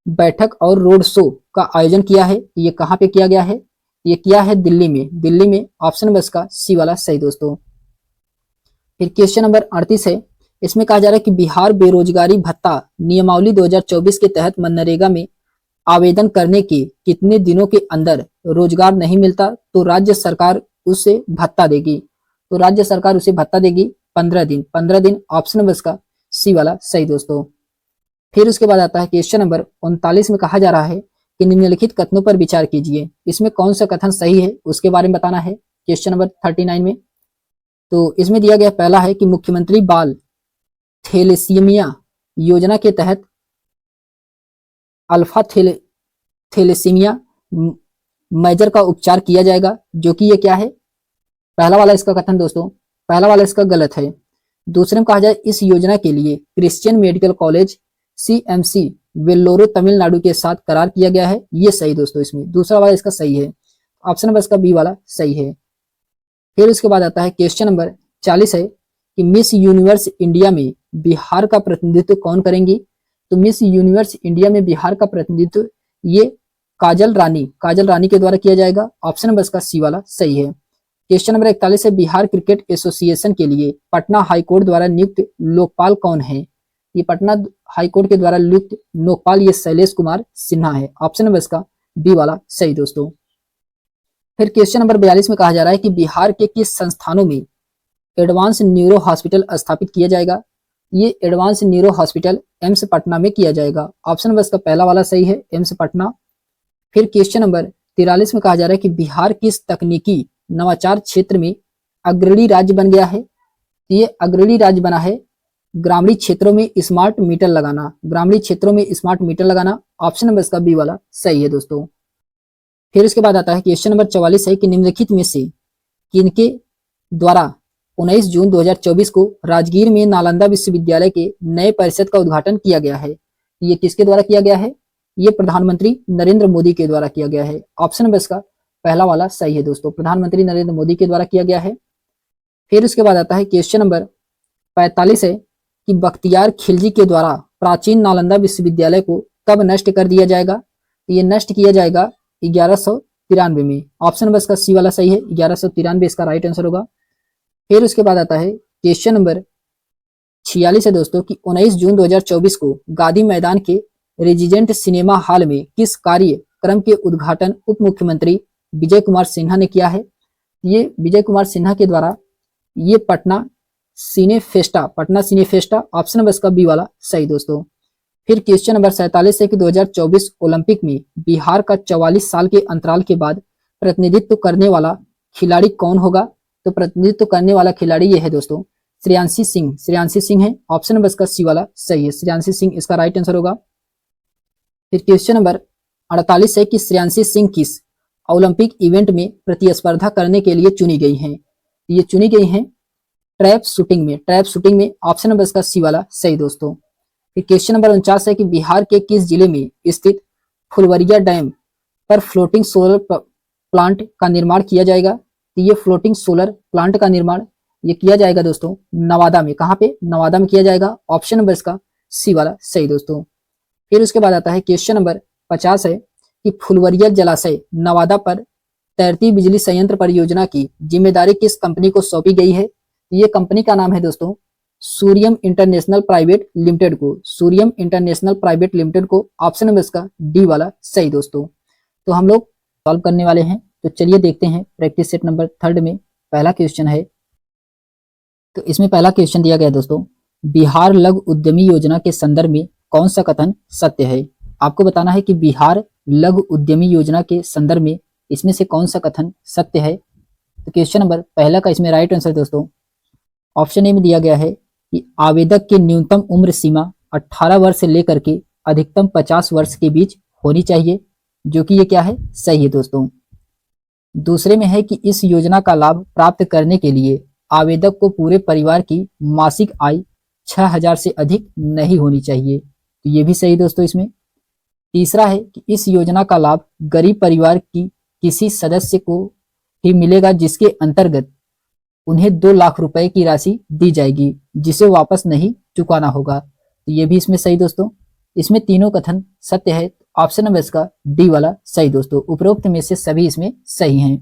बैठक और रोड शो का आयोजन किया है? ये कहां पे किया गया है? ये किया है दिल्ली में, दिल्ली में, ऑप्शन बस का सी वाला सही दोस्तों। फिर क्वेश्चन नंबर 38 है। इसमें कहा जा रहा है कि बिहार बेरोजगारी भत्ता नियमावली 2024 के तहत मनरेगा में आवेदन करने के कितने दिनों के अंदर रोजगार नहीं मिलता तो राज्य सरकार उसे भत्ता देगी? तो राज्य सरकार उसे भत्ता देगी 15 दिन, 15 दिन, ऑप्शन बस का सी वाला सही दोस्तों। फिर उसके बाद आता है क्वेश्चन नंबर 39 में कहा जा रहा है कि निम्नलिखित कथनों पर विचार कीजिए, इसमें कौन सा कथन सही है उसके बारे में बताना है। क्वेश्चन नंबर 39 में तो इसमें दिया गया पहला है कि मुख्यमंत्री बाल थैलेसीमिया योजना के तहत अल्फा थैलेसीमिया मेजर का उपचार किया जाएगा, जो कि ये क्या है? पहला वाला इसका कथन दोस्तों, पहला वाला इसका गलत है। दूसरे में कहा जाए इस योजना के लिए Christian medical college CMC Vellore Tamil Nadu के साथ करार किया गया है, ये सही दोस्तों। इसमें दूसरा वाला इसका सही है, ऑप्शन बस का बी वाला सही है। फिर उसके बाद आता है क्वेश्चन नंबर 40 है कि मिस यूनिवर्स इंडिया में बिहार का प्रतिनिधित्व कौन करेंगी? तो मिस यूनिवर्स इंडिया में बिहार का प्रतिनिधित्व ये काजल रानी के द्वारा किया जाएगा, ऑप्शन बस का सी वाला सही है। क्वेश्चन नंबर 41 है बिहार क्रिकेट एसोसिएशन के लिए पटना हाईकोर्ट द्वारा नियुक्त लोकपाल कौन है? ये पटना हाईकोर्ट के द्वारा नियुक्त लोकपाल ये शैलेश कुमार सिन्हा है, ऑप्शन बस का बी वाला सही दोस्तों। फिर क्वेश्चन नंबर 42 में कहा जा रहा है कि बिहार के किस संस्थानों में एडवांस न्यूरो हॉस्पिटल स्थापित किया जाएगा? ये advance neuro hospital AIIMS Patna में किया जाएगा, ऑप्शन बस का पहला वाला सही है, एम्स पटना। फिर क्वेश्चन नंबर 43 में कहा जा रहा है कि बिहार किस तकनीकी नवाचार क्षेत्र में अग्रणी राज्य बन गया है? ये अग्रणी राज्य बना है ग्रामीण क्षेत्रों में स्मार्ट मीटर लगाना, ग्रामीण क्षेत्रों में स्मार्ट मीटर लगाना, ऑप्शन नंबर इसका बी वाला सही है दोस्तों। फिर इसके बाद आता है क्वेश्चन नंबर 44 है कि निम्नलिखित में से किनके द्वारा 19 जून 2024 को राजगीर में नालंदा विश्वविद्यालय के नए परिसर का उद्घाटन किया गया है। ये किसके द्वारा किया गया है? ये प्रधानमंत्री नरेंद्र मोदी के द्वारा किया गया है। ऑप्शन नंबर इसका पहला वाला सही है दोस्तों, प्रधानमंत्री नरेंद्र मोदी के द्वारा किया गया है। फिर उसके बाद आता है क्वेश्चन नंबर 45 है कि बख्तियार खिलजी के द्वारा प्राचीन नालंदा विश्वविद्यालय को कब नष्ट कर दिया जाएगा? तो ये नष्ट किया जाएगा 1193 में। ऑप्शन नंबर इसका सी वाला सही है, 1193 इसका राइट आंसर होगा। फिर उसके बाद आता है क्वेश्चन नंबर 46 है दोस्तों कि 19 जून 2024 को गांधी मैदान के रेजिडेंट सिनेमा हॉल में किस कार्यक्रम के उद्घाटन उप मुख्यमंत्री विजय कुमार सिन्हा ने किया है? ये विजय कुमार सिन्हा के द्वारा ये पटना सिने फेस्टा ऑप्शन नंबर इसका बी वाला सही दोस्तों। फिर क्वेश्चन नंबर 47 है कि 2024 ओलंपिक में बिहार का 44 साल के अंतराल के बाद प्रतिनिधित्व करने वाला खिलाड़ी कौन होगा? तो प्रतिनिधित्व करने वाला खिलाड़ी ये है दोस्तों श्रेयांशी सिंह है। ऑप्शन नंबर इसका सी वाला सही है, श्रेयांशी सिंह इसका राइट आंसर होगा। फिर क्वेश्चन नंबर 48 है कि श्रेयांशी सिंह किस ओलंपिक इवेंट में प्रतिस्पर्धा करने के लिए चुनी गई हैं? ये चुनी गई हैं ट्रैप शूटिंग में। ऑप्शन नंबर इसका सी वाला सही दोस्तों। फिर क्वेश्चन नंबर 49 है कि बिहार के किस जिले में स्थित फुलवरिया डैम पर फ्लोटिंग सोलर प्लांट का निर्माण किया जाएगा? तो ये फ्लोटिंग सोलर प्लांट का निर्माण ये किया जाएगा दोस्तों नवादा में। कहाँ पे? नवादा में किया जाएगा। ऑप्शन नंबर इसका सी वाला सही दोस्तों। फिर उसके बाद आता है क्वेश्चन नंबर 50 है कि फुलवरिया जलाशय नवादा पर तैरती बिजली संयंत्र परियोजना की जिम्मेदारी किस कंपनी को सौंपी गई है? ये कंपनी का नाम है दोस्तों सूर्यम इंटरनेशनल प्राइवेट लिमिटेड को। ऑप्शन नंबर इसका डी वाला सही दोस्तों। तो हम लोग सॉल्व करने वाले हैं, तो चलिए देखते हैं प्रैक्टिस सेट नंबर 3 में पहला क्वेश्चन है। तो इसमें पहला क्वेश्चन दिया गया दोस्तों बिहार लघु उद्यमी योजना के संदर्भ में कौन सा कथन सत्य है? आपको बताना है कि बिहार लघु उद्यमी योजना के संदर्भ में इसमें से कौन सा कथन सत्य है। तो क्वेश्चन नंबर पहला का इसमें राइट आंसर दोस्तों ऑप्शन ए में दिया गया है कि आवेदक की न्यूनतम उम्र सीमा 18 वर्ष से लेकर के अधिकतम 50 वर्ष के बीच होनी चाहिए, जो कि ये क्या है? सही है दोस्तों। दूसरे में है कि इस योजना का लाभ प्राप्त करने के लिए आवेदक को पूरे परिवार की मासिक आय 6000 से अधिक नहीं होनी चाहिए, तो ये भी सही दोस्तों इसमें। तीसरा है कि इस योजना का लाभ गरीब परिवार की किसी सदस्य को ही मिलेगा जिसके अंतर्गत उन्हें 2 लाख रुपए की राशि दी जाएगी जिसे वापस नहीं चुकाना होगा, तो ये भी इसमें सही दोस्तों। इसमें तीनों कथन सत्य है। ऑप्शन नंबर इसका डी वाला सही दोस्तों। उपरोक्त में से सभी इसमें सही हैं।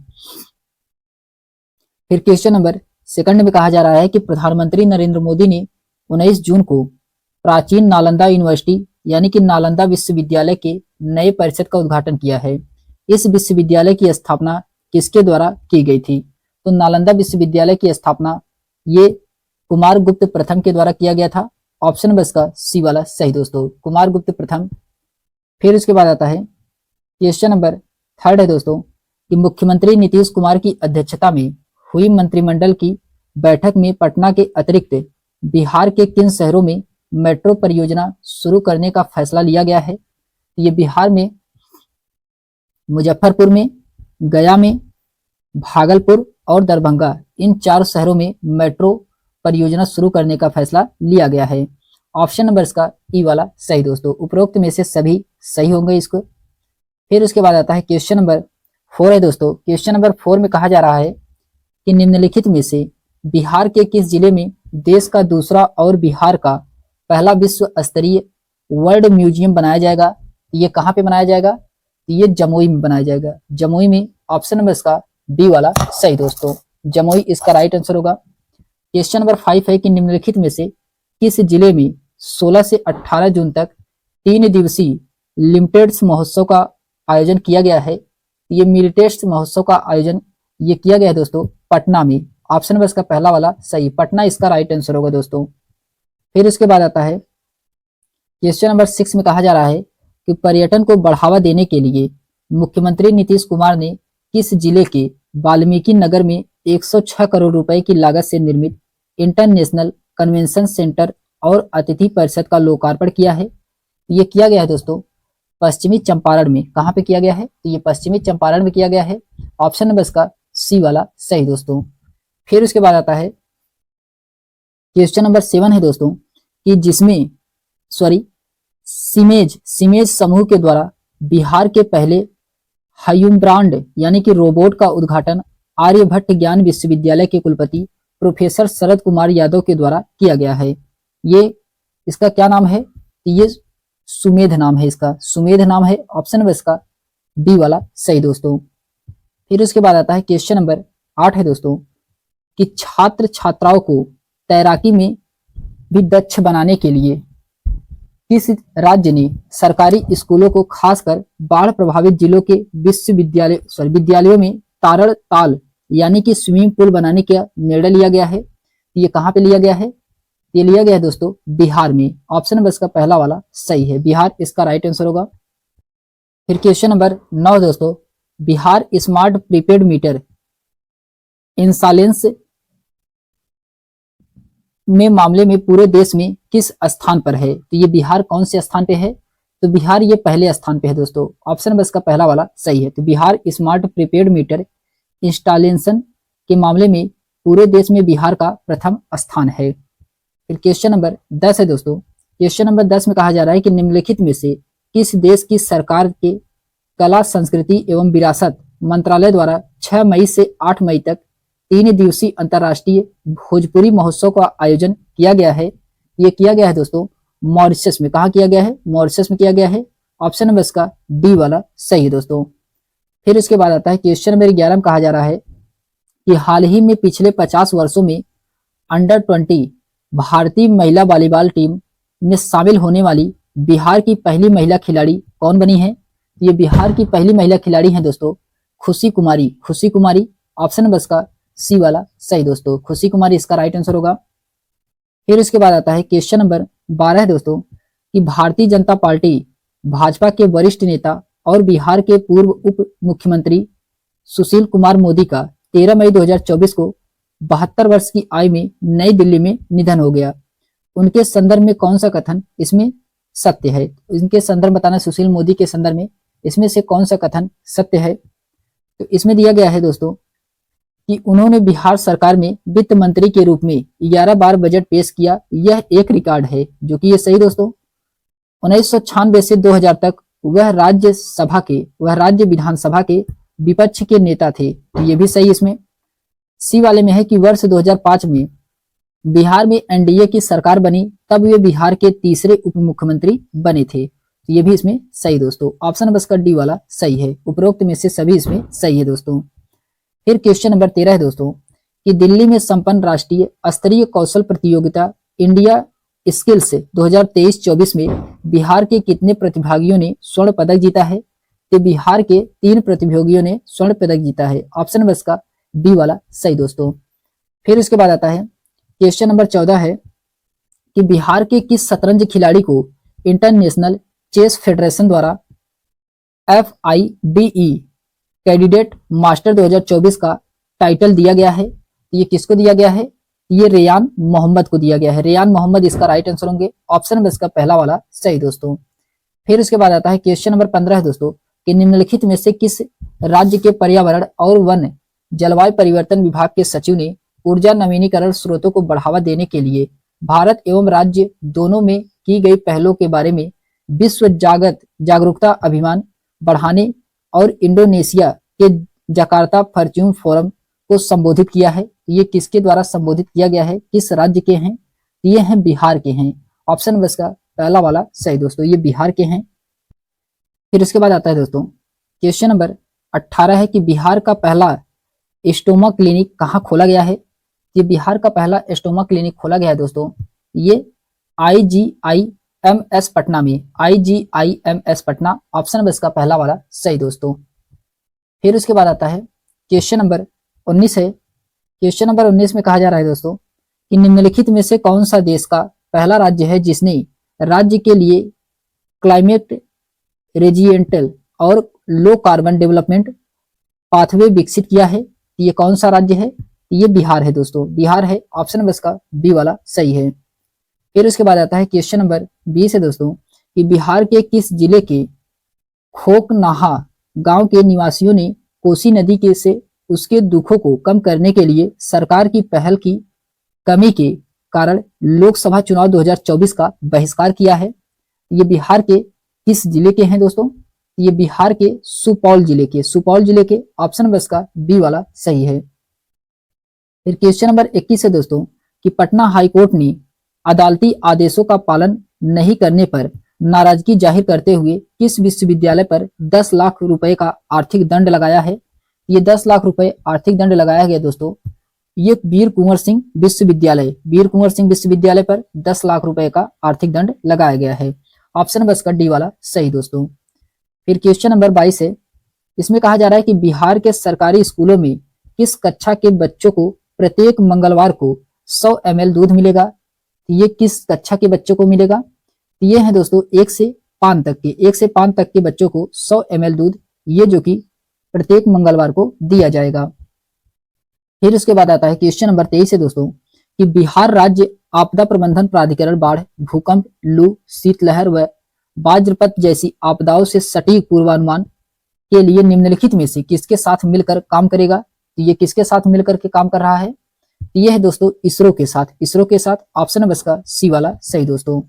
फिर क्वेश्चन नंबर 2 में कहा जा रहा है कि प्रधानमंत्री नरेंद्र मोदी ने 19 जून को प्राचीन नालंदा यूनिवर्सिटी यानी कि नालंदा विश्वविद्यालय के नए परिसर का उद्घाटन किया है। इस विश्वविद्यालय की स्थापना किसके द्वारा की गई थी? तो नालंदा विश्वविद्यालय की स्थापना ये कुमार गुप्त प्रथम के द्वारा किया गया था। ऑप्शन नंबर इसका सी वाला सही दोस्तों, कुमार गुप्त प्रथम। फिर उसके बाद आता है क्वेश्चन नंबर 3 है दोस्तों कि मुख्यमंत्री नीतीश कुमार की अध्यक्षता में हुई मंत्रिमंडल की बैठक में पटना के अतिरिक्त बिहार के किन शहरों में मेट्रो परियोजना शुरू करने का फैसला लिया गया है? ये बिहार में मुजफ्फरपुर में, गया में, भागलपुर और दरभंगा, इन 4 शहरों में मेट्रो परियोजना शुरू करने का फैसला लिया गया है। ऑप्शन नंबर इसका ई वाला सही दोस्तों। उपरोक्त में से सभी सही होंगे इसको। फिर उसके बाद आता है क्वेश्चन नंबर 4 है दोस्तों। क्वेश्चन नंबर 4 में कहा जा रहा है कि निम्नलिखित में से बिहार के किस जिले में देश का दूसरा और बिहार का पहला विश्व स्तरीय वर्ल्ड म्यूजियम बनाया जाएगा? ये कहाँ पे बनाया जाएगा? ये जमुई में बनाया जाएगा, जमुई में। ऑप्शन नंबर इसका डी वाला सही दोस्तों, जमुई इसका राइट आंसर होगा। क्वेश्चन नंबर 5 है कि निम्नलिखित में से किस जिले में 16 से 18 जून तक 3 दिवसीय लिमिटेड्स महोत्सव का आयोजन किया गया है? ये मिलिटेट्स महोत्सव का आयोजन ये किया गया है दोस्तों पटना में। ऑप्शन नंबर इसका पहला वाला सही, पटना इसका राइट आंसर होगा दोस्तों। फिर उसके बाद आता है क्वेश्चन नंबर 6 में कहा जा रहा है कि पर्यटन को बढ़ावा देने के लिए मुख्यमंत्री नीतीश कुमार ने किस जिले के वाल्मीकि नगर में 106 करोड़ रुपए की लागत से निर्मित इंटरनेशनल कन्वेंशन सेंटर और अतिथि परिषद का लोकार्पण किया है? ये किया गया है दोस्तों पश्चिमी चंपारण में। कहाँ पे किया गया है? तो ये पश्चिमी चंपारण में किया गया है। ऑप्शन नंबर इसका सी वाला सही दोस्तों। फिर उसके बाद आता है क्वेश्चन नंबर 7 है दोस्तों कि जिसमें सीमेज समूह के द्वारा बिहार के पहले ह्यूमब्रांड यानी कि रोबोट का उद्घाटन आर्यभट्ट ज्ञान विश्वविद्यालय के कुलपति प्रोफेसर शरद कुमार यादव के द्वारा किया गया है। ये इसका क्या नाम है? ये सुमेध नाम है, इसका सुमेध नाम है। ऑप्शन नंबर इसका डी वाला सही दोस्तों। फिर उसके बाद आता है क्वेश्चन नंबर 8 है दोस्तों कि छात्र छात्राओं को तैराकी में भी दक्ष बनाने के लिए किस राज्य ने सरकारी स्कूलों को खासकर बाढ़ प्रभावित जिलों के विद्यालयों में तारण ताल यानी कि स्विमिंग पूल बनाने का निर्णय लिया गया है? ये कहाँ पे लिया गया है? ये लिया गया है दोस्तों बिहार में। ऑप्शन नंबर इसका पहला वाला सही है, बिहार इसका राइट आंसर होगा। फिर क्वेश्चन नंबर 9 दोस्तों, Bihar smart prepaid meter insurance में मामले में पूरे देश में किस स्थान पर है? तो ये बिहार कौन से स्थान पे है? तो बिहार ये पहले स्थान पे है दोस्तों। ऑप्शन नंबर इसका पहला वाला सही है। तो Bihar smart prepaid meter installation के मामले में पूरे देश में बिहार का प्रथम स्थान है। फिर क्वेश्चन नंबर 10 है दोस्तों। क्वेश्चन नंबर 10 में कहा जा रहा है कि निम्नलिखित में से किस देश की सरकार के कला संस्कृति एवं विरासत मंत्रालय द्वारा 6 मई से 8 मई तक 3 दिवसीय अंतर्राष्ट्रीय भोजपुरी महोत्सव का आयोजन किया गया है? ये किया गया है दोस्तों मॉरिशस में। कहाँ किया गया है? मॉरिशस में किया गया है। ऑप्शन नंबर इसका डी वाला सही है दोस्तों। फिर इसके बाद आता है क्वेश्चन नंबर 11 में कहा जा रहा है कि हाल ही में पिछले 50 वर्षों में अंडर 20 भारतीय महिला वॉलीबॉल टीम में शामिल होने वाली बिहार की पहली महिला खिलाड़ी कौन बनी है? ये बिहार की पहली महिला खिलाड़ी है दोस्तों खुशी कुमारी। खुशी कुमारी ऑप्शन नंबर इसका सी वाला सही दोस्तों, खुशी कुमारी इसका राइट आंसर होगा। फिर इसके बाद आता है क्वेश्चन नंबर 12 है दोस्तों कि भारतीय जनता पार्टी भाजपा के वरिष्ठ नेता और बिहार के पूर्व उप मुख्यमंत्री सुशील कुमार मोदी का 13 मई 2024 को 72 वर्ष की आयु में नई दिल्ली में निधन हो गया। उनके संदर्भ में कौन सा कथन इसमें सत्य है? इनके संदर्भ बताना, सुशील मोदी के संदर्भ में इसमें से कौन सा कथन सत्य है? तो इसमें दिया गया है दोस्तों कि उन्होंने बिहार सरकार में वित्त मंत्री के रूप में 11 बार बजट पेश किया। यह एक रिकॉर्ड है, जो कि ये सही दोस्तों। 1996 से 2000 तक वह राज्य विधानसभा के विपक्ष के नेता थे। तो ये भी सही इसमें। सी वाले में है कि वर्ष 2005 में बिहार में एनडीए की सरकार बनी, तब वे बिहार के तीसरे उप मुख्यमंत्री बने थे। तो ये भी इसमें सही दोस्तों। ऑप्शन नंबर इसका डी वाला सही है। उपरोक्त में से सभी इसमें सही है दोस्तों। फिर क्वेश्चन नंबर 13 है दोस्तों कि दिल्ली में संपन्न राष्ट्रीय स्तरीय कौशल प्रतियोगिता इंडिया स्किल्स 2023-24 में बिहार के कितने प्रतिभागियों ने स्वर्ण पदक जीता है? तो बिहार के 3 प्रतिभागियों ने स्वर्ण पदक जीता है। ऑप्शन नंबर इसका डी वाला सही दोस्तों। फिर इसके बाद आता है क्वेश्चन नंबर 14 है कि बिहार के किस शतरंज खिलाड़ी को इंटरनेशनल चेस फेडरेशन द्वारा FIDE कैंडिडेट मास्टर 2024 का टाइटल दिया गया है? ये किसको दिया गया है? ये रेयान मोहम्मद को दिया गया है। रेयान मोहम्मद इसका राइट आंसर होंगे। ऑप्शन नंबर इसका पहला वाला सही दोस्तों। फिर उसके बाद आता है क्वेश्चन नंबर 15 है दोस्तों कि निम्नलिखित में से किस राज्य के पर्यावरण और वन जलवायु परिवर्तन विभाग के सचिव ने ऊर्जा नवीनीकरण स्रोतों को बढ़ावा देने के लिए भारत एवं राज्य दोनों में की गई पहलों के बारे में विश्व जागरूकता अभियान बढ़ाने और इंडोनेशिया के जकार्ता फॉर्च्यून फोरम को संबोधित किया है? ये किसके द्वारा संबोधित किया गया है? किस राज्य के हैं? ये हैं बिहार के हैं। ऑप्शन नंबर इसका पहला वाला सही दोस्तों, ये बिहार के हैं। फिर इसके बाद आता है दोस्तों क्वेश्चन नंबर 18 है कि बिहार का पहला स्टोमा क्लिनिक कहाँ खोला गया है? ये बिहार का पहला स्टोमा क्लिनिक खोला गया है दोस्तों, ये IGIMS पटना में, IGIMS पटना। ऑप्शन नंबर इसका पहला वाला सही दोस्तों। फिर उसके बाद आता है क्वेश्चन नंबर 19 है। क्वेश्चन नंबर 19 में कहा जा रहा है दोस्तों कि निम्नलिखित में से कौन सा देश का पहला राज्य है जिसने राज्य के लिए क्लाइमेट रेजिलिएंट और लो कार्बन डेवलपमेंट पाथवे विकसित किया है? ये कौन सा राज्य है? ये बिहार है दोस्तों, बिहार है। ऑप्शन नंबर इसका बी वाला सही है। फिर उसके बाद आता है क्वेश्चन नंबर 20 है दोस्तों कि बिहार के किस जिले के खोकनाहा गांव के निवासियों ने कोसी नदी के से उसके दुखों को कम करने के लिए सरकार की पहल की कमी के कारण लोकसभा चुनाव 2024 का बहिष्कार किया है? ये बिहार के किस जिले के हैं दोस्तों? ये बिहार के सुपौल जिले के ऑप्शन बस का बी वाला सही है। फिर क्वेश्चन नंबर 21 है दोस्तों कि पटना हाईकोर्ट ने अदालती आदेशों का पालन नहीं करने पर नाराजगी जाहिर करते हुए किस विश्वविद्यालय पर 10 लाख रुपए का आर्थिक दंड लगाया है? ये 10 लाख रुपए आर्थिक दंड लगाया गया दोस्तों, ये वीर कुंवर सिंह विश्वविद्यालय पर 10 लाख रुपए का आर्थिक दंड लगाया गया है। ऑप्शन बस का डी वाला सही दोस्तों। फिर क्वेश्चन नंबर 22 है, इसमें कहा जा रहा है कि बिहार के सरकारी स्कूलों में किस कक्षा के बच्चों को प्रत्येक मंगलवार को 100 ml दूध मिलेगा? ये किस कक्षा के बच्चों को मिलेगा? ये है दोस्तों 1 से 5 तक के बच्चों को 100 ml दूध, ये जो कि प्रत्येक मंगलवार को दिया जाएगा। फिर उसके बाद आता है क्वेश्चन नंबर 23 है दोस्तों कि बिहार राज्य आपदा प्रबंधन प्राधिकरण बाढ़, भूकंप, लू, शीतलहर व वज्रपात जैसी आपदाओं से सटीक पूर्वानुमान के लिए निम्नलिखित में से किसके साथ मिलकर काम करेगा? तो ये किसके साथ मिलकर के काम कर रहा है? ये है दोस्तों इसरो के साथ। ऑप्शन है बस का सी वाला सही दोस्तों।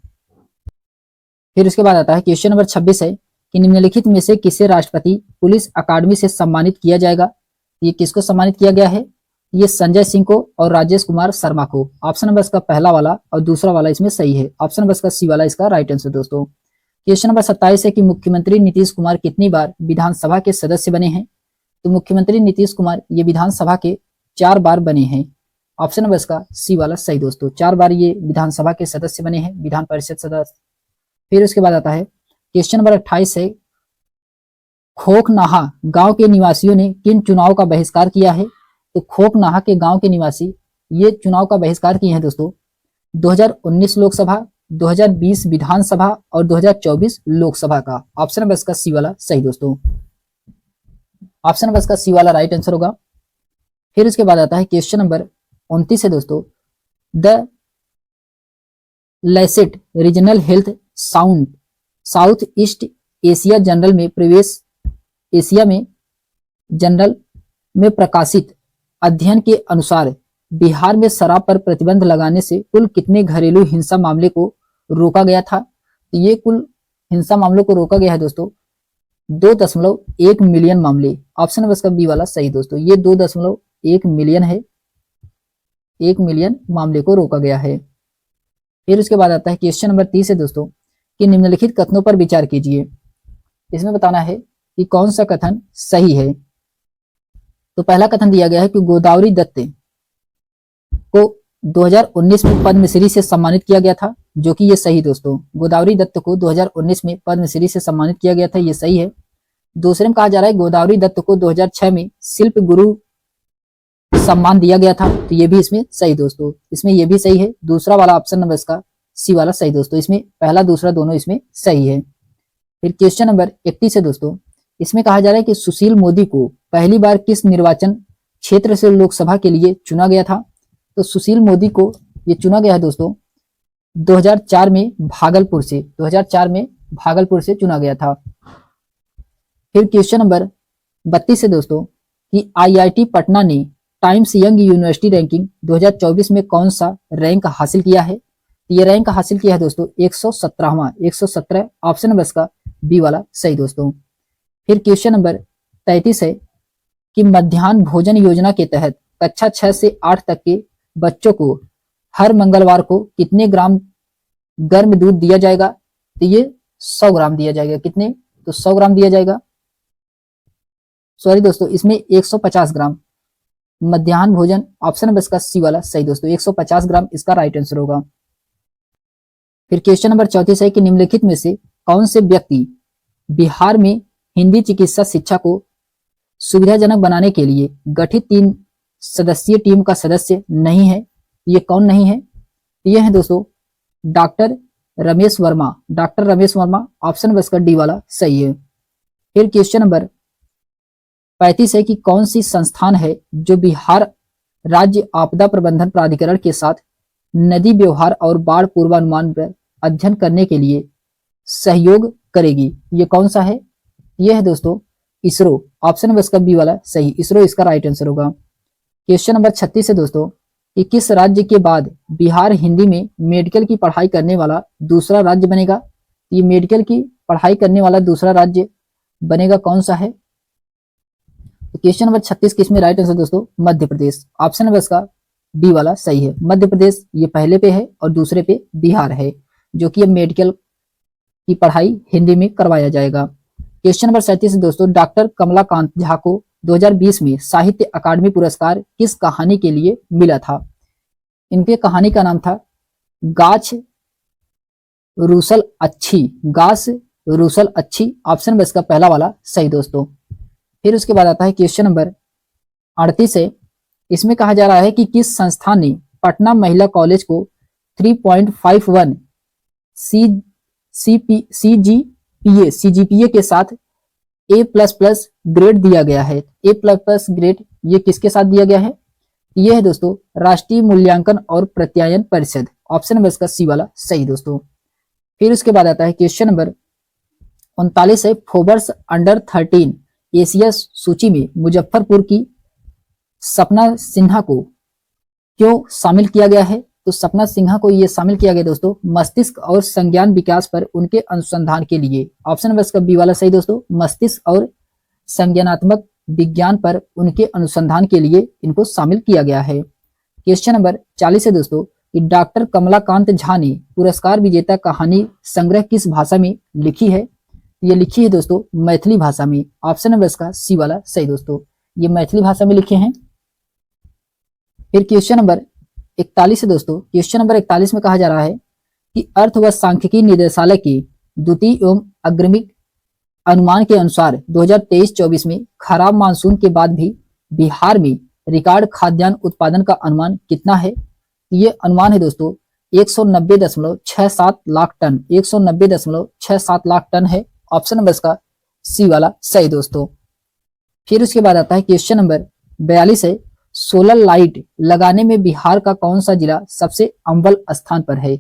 फिर उसके बाद आता है क्वेश्चन नंबर 26 है कि निम्नलिखित में से किसे राष्ट्रपति पुलिस अकादमी से सम्मानित किया जाएगा? ये किसको सम्मानित किया गया है? ये संजय सिंह को और राजेश कुमार शर्मा को। ऑप्शन नंबर का पहला वाला और दूसरा वाला इसमें सही है। ऑप्शन नंबर का सी वाला इसका राइट आंसर दोस्तों। क्वेश्चन नंबर 27 है कि मुख्यमंत्री नीतीश कुमार कितनी बार विधानसभा के सदस्य बने हैं? तो मुख्यमंत्री नीतीश कुमार ये विधानसभा के 4 बार बने हैं। ऑप्शन नंबर का सी वाला सही दोस्तों, 4 बार ये विधानसभा के सदस्य बने हैं, विधान परिषद सदस्य। फिर उसके बाद आता है क्वेश्चन नंबर 28 है, खोखनाहा गांव के निवासियों ने किन चुनाव का बहिष्कार किया है? तो खोखनाहा के गांव के निवासी ये चुनाव का बहिष्कार किए हैं दोस्तों 2019 लोकसभा, 2020 विधानसभा और 2024 लोकसभा का। ऑप्शन नंबर का सी वाला सही दोस्तों। ऑप्शन नंबर का सी वाला राइट आंसर होगा। फिर उसके बाद आता है क्वेश्चन नंबर 29 है दोस्तों, the Lancet regional health south east Asia journal में प्रकाशित अध्ययन के अनुसार बिहार में शराब पर प्रतिबंध लगाने से कुल कितने घरेलू हिंसा मामले को रोका गया था? तो ये कुल हिंसा मामलों को रोका गया है दोस्तों 2.1 मिलियन मामले। ऑप्शन नंबर का बी वाला सही दोस्तों, ये 2.1 मिलियन है, 1 मिलियन मामले को रोका गया है। फिर उसके बाद आता है क्वेश्चन नंबर 30 है दोस्तों कि निम्नलिखित कथनों पर विचार कीजिए। इसमें बताना है कि कौन सा कथन सही है। तो पहला कथन दिया गया है कि गोदावरी दत्त को 2019 में पद्मश्री से सम्मानित किया गया था, जो कि ये सही दोस्तों। गोदावरी दत्त को 2019 में पद्मश्री से सम्मानित किया गया था, ये सही है। दूसरे में कहा जा रहा है गोदावरी दत्त को 2006 में शिल्प गुरु सम्मान दिया गया था, तो ये भी इसमें सही दोस्तों, इसमें ये भी सही है। दूसरा वाला ऑप्शन नंबर इसका सी वाला सही दोस्तों, इसमें पहला दूसरा दोनों इसमें सही है। फिर क्वेश्चन नंबर 31 है दोस्तों, इसमें कहा जा रहा है कि सुशील मोदी को पहली बार किस निर्वाचन क्षेत्र से लोकसभा के लिए चुना गया था? तो सुशील मोदी को ये चुना गया है दोस्तों 2004 में भागलपुर से चुना गया था। फिर क्वेश्चन नंबर 32 है दोस्तों कि आईआईटी पटना ने टाइम्स यंग यूनिवर्सिटी रैंकिंग 2024 में कौन सा रैंक हासिल किया है? ये रैंक हासिल किया है दोस्तों 117। ऑप्शन नंबर का बी वाला सही दोस्तों। फिर क्वेश्चन नंबर 33 है कि मध्याह्न भोजन योजना के तहत कक्षा 6 से 8 तक के बच्चों को हर मंगलवार को कितने ग्राम गर्म दूध दिया जाएगा? तो ये 100 ग्राम दिया जाएगा। कितने? तो 100 ग्राम दिया जाएगा। सॉरी दोस्तों, इसमें 150 ग्राम मध्याह्न भोजन। ऑप्शन नंबर का सी वाला सही दोस्तों, 150 ग्राम इसका राइट आंसर होगा। फिर क्वेश्चन नंबर 34 है कि निम्नलिखित में से कौन से व्यक्ति बिहार में हिंदी चिकित्सा शिक्षा को सुविधाजनक बनाने के लिए गठित 3 सदस्यीय टीम का सदस्य नहीं है? ये कौन नहीं है? ये है दोस्तों doctor Ramesh Verma. Option number का डी वाला सही है। फिर क्वेश्चन नंबर 35 है कि कौन सी संस्थान है जो बिहार राज्य आपदा प्रबंधन प्राधिकरण के साथ नदी व्यवहार और बाढ़ पूर्वानुमान पर अध्ययन करने के लिए सहयोग करेगी? ये कौन सा है? ये है दोस्तों इसरो। ऑप्शन नंबर का बी वाला सही, इसरो इसका राइट आंसर होगा। क्वेश्चन नंबर 36 है दोस्तों कि किस राज्य के बाद बिहार हिंदी में मेडिकल की पढ़ाई करने वाला दूसरा राज्य बनेगा। ये मेडिकल की पढ़ाई करने वाला दूसरा राज्य बनेगा कौन सा है। तो क्वेश्चन नंबर 36 किसमें राइट आंसर दोस्तों, मध्य प्रदेश। ऑप्शन नंबर इसका बी वाला सही है। मध्य प्रदेश ये पहले पे है और दूसरे पे बिहार है, जो कि अब मेडिकल की पढ़ाई हिंदी में करवाया जाएगा। क्वेश्चन नंबर 37 दोस्तों, डॉक्टर कमलाकांत झा को 2020 में साहित्य अकादमी पुरस्कार किस कहानी के लिए मिला था। इनके कहानी का नाम था गाछ रूसल अच्छी, गाछ रूसल अच्छी। ऑप्शन नंबर इसका पहला वाला सही दोस्तों। फिर उसके बाद आता है क्वेश्चन नंबर 38 है। इसमें कहा जा रहा है कि किस संस्थान ने पटना महिला कॉलेज को 3.51 सीजीपीए के साथ A++ ग्रेड दिया गया है। A++ ग्रेड ये किसके साथ दिया गया है, ये है दोस्तों राष्ट्रीय मूल्यांकन और प्रत्यायन परिषद। ऑप्शन नंबर इसका सी वाला सही दोस्तों। फिर उसके बाद आता है क्वेश्चन नंबर 39 है। फोर्ब्स अंडर 13 एशिया सूची में मुजफ्फरपुर की सपना सिन्हा को क्यों शामिल किया गया है। तो सपना सिन्हा को ये शामिल किया गया दोस्तों मस्तिष्क और संज्ञान विकास पर उनके अनुसंधान के लिए। ऑप्शन नंबर इसका बी वाला सही दोस्तों। मस्तिष्क और संज्ञानात्मक विज्ञान पर उनके अनुसंधान के लिए इनको शामिल किया गया है। क्वेश्चन नंबर 40 है दोस्तों कि डॉक्टर कमलाकांत झा ने पुरस्कार विजेता कहानी संग्रह किस भाषा में लिखी है। ये लिखी है दोस्तों मैथिली भाषा में। ऑप्शन नंबर इसका सी वाला सही दोस्तों, ये मैथिली भाषा में लिखे हैं। फिर क्वेश्चन नंबर 41 है दोस्तों। क्वेश्चन नंबर 41 में कहा जा रहा है कि अर्थ व सांख्यिकी निदेशालय के द्वितीय एवं अग्रिमिक अनुमान के अनुसार 2023-24 में खराब मानसून के बाद भी बिहार में रिकॉर्ड खाद्यान्न उत्पादन का अनुमान कितना है। ये अनुमान है दोस्तों 190.67 लाख टन, 190.67 लाख टन है। ऑप्शन नंबर इसका सी वाला सही दोस्तों। फिर उसके बाद आता है क्वेश्चन नंबर 42 है। सोलर लाइट लगाने में बिहार का कौन सा जिला सबसे अव्वल स्थान पर है।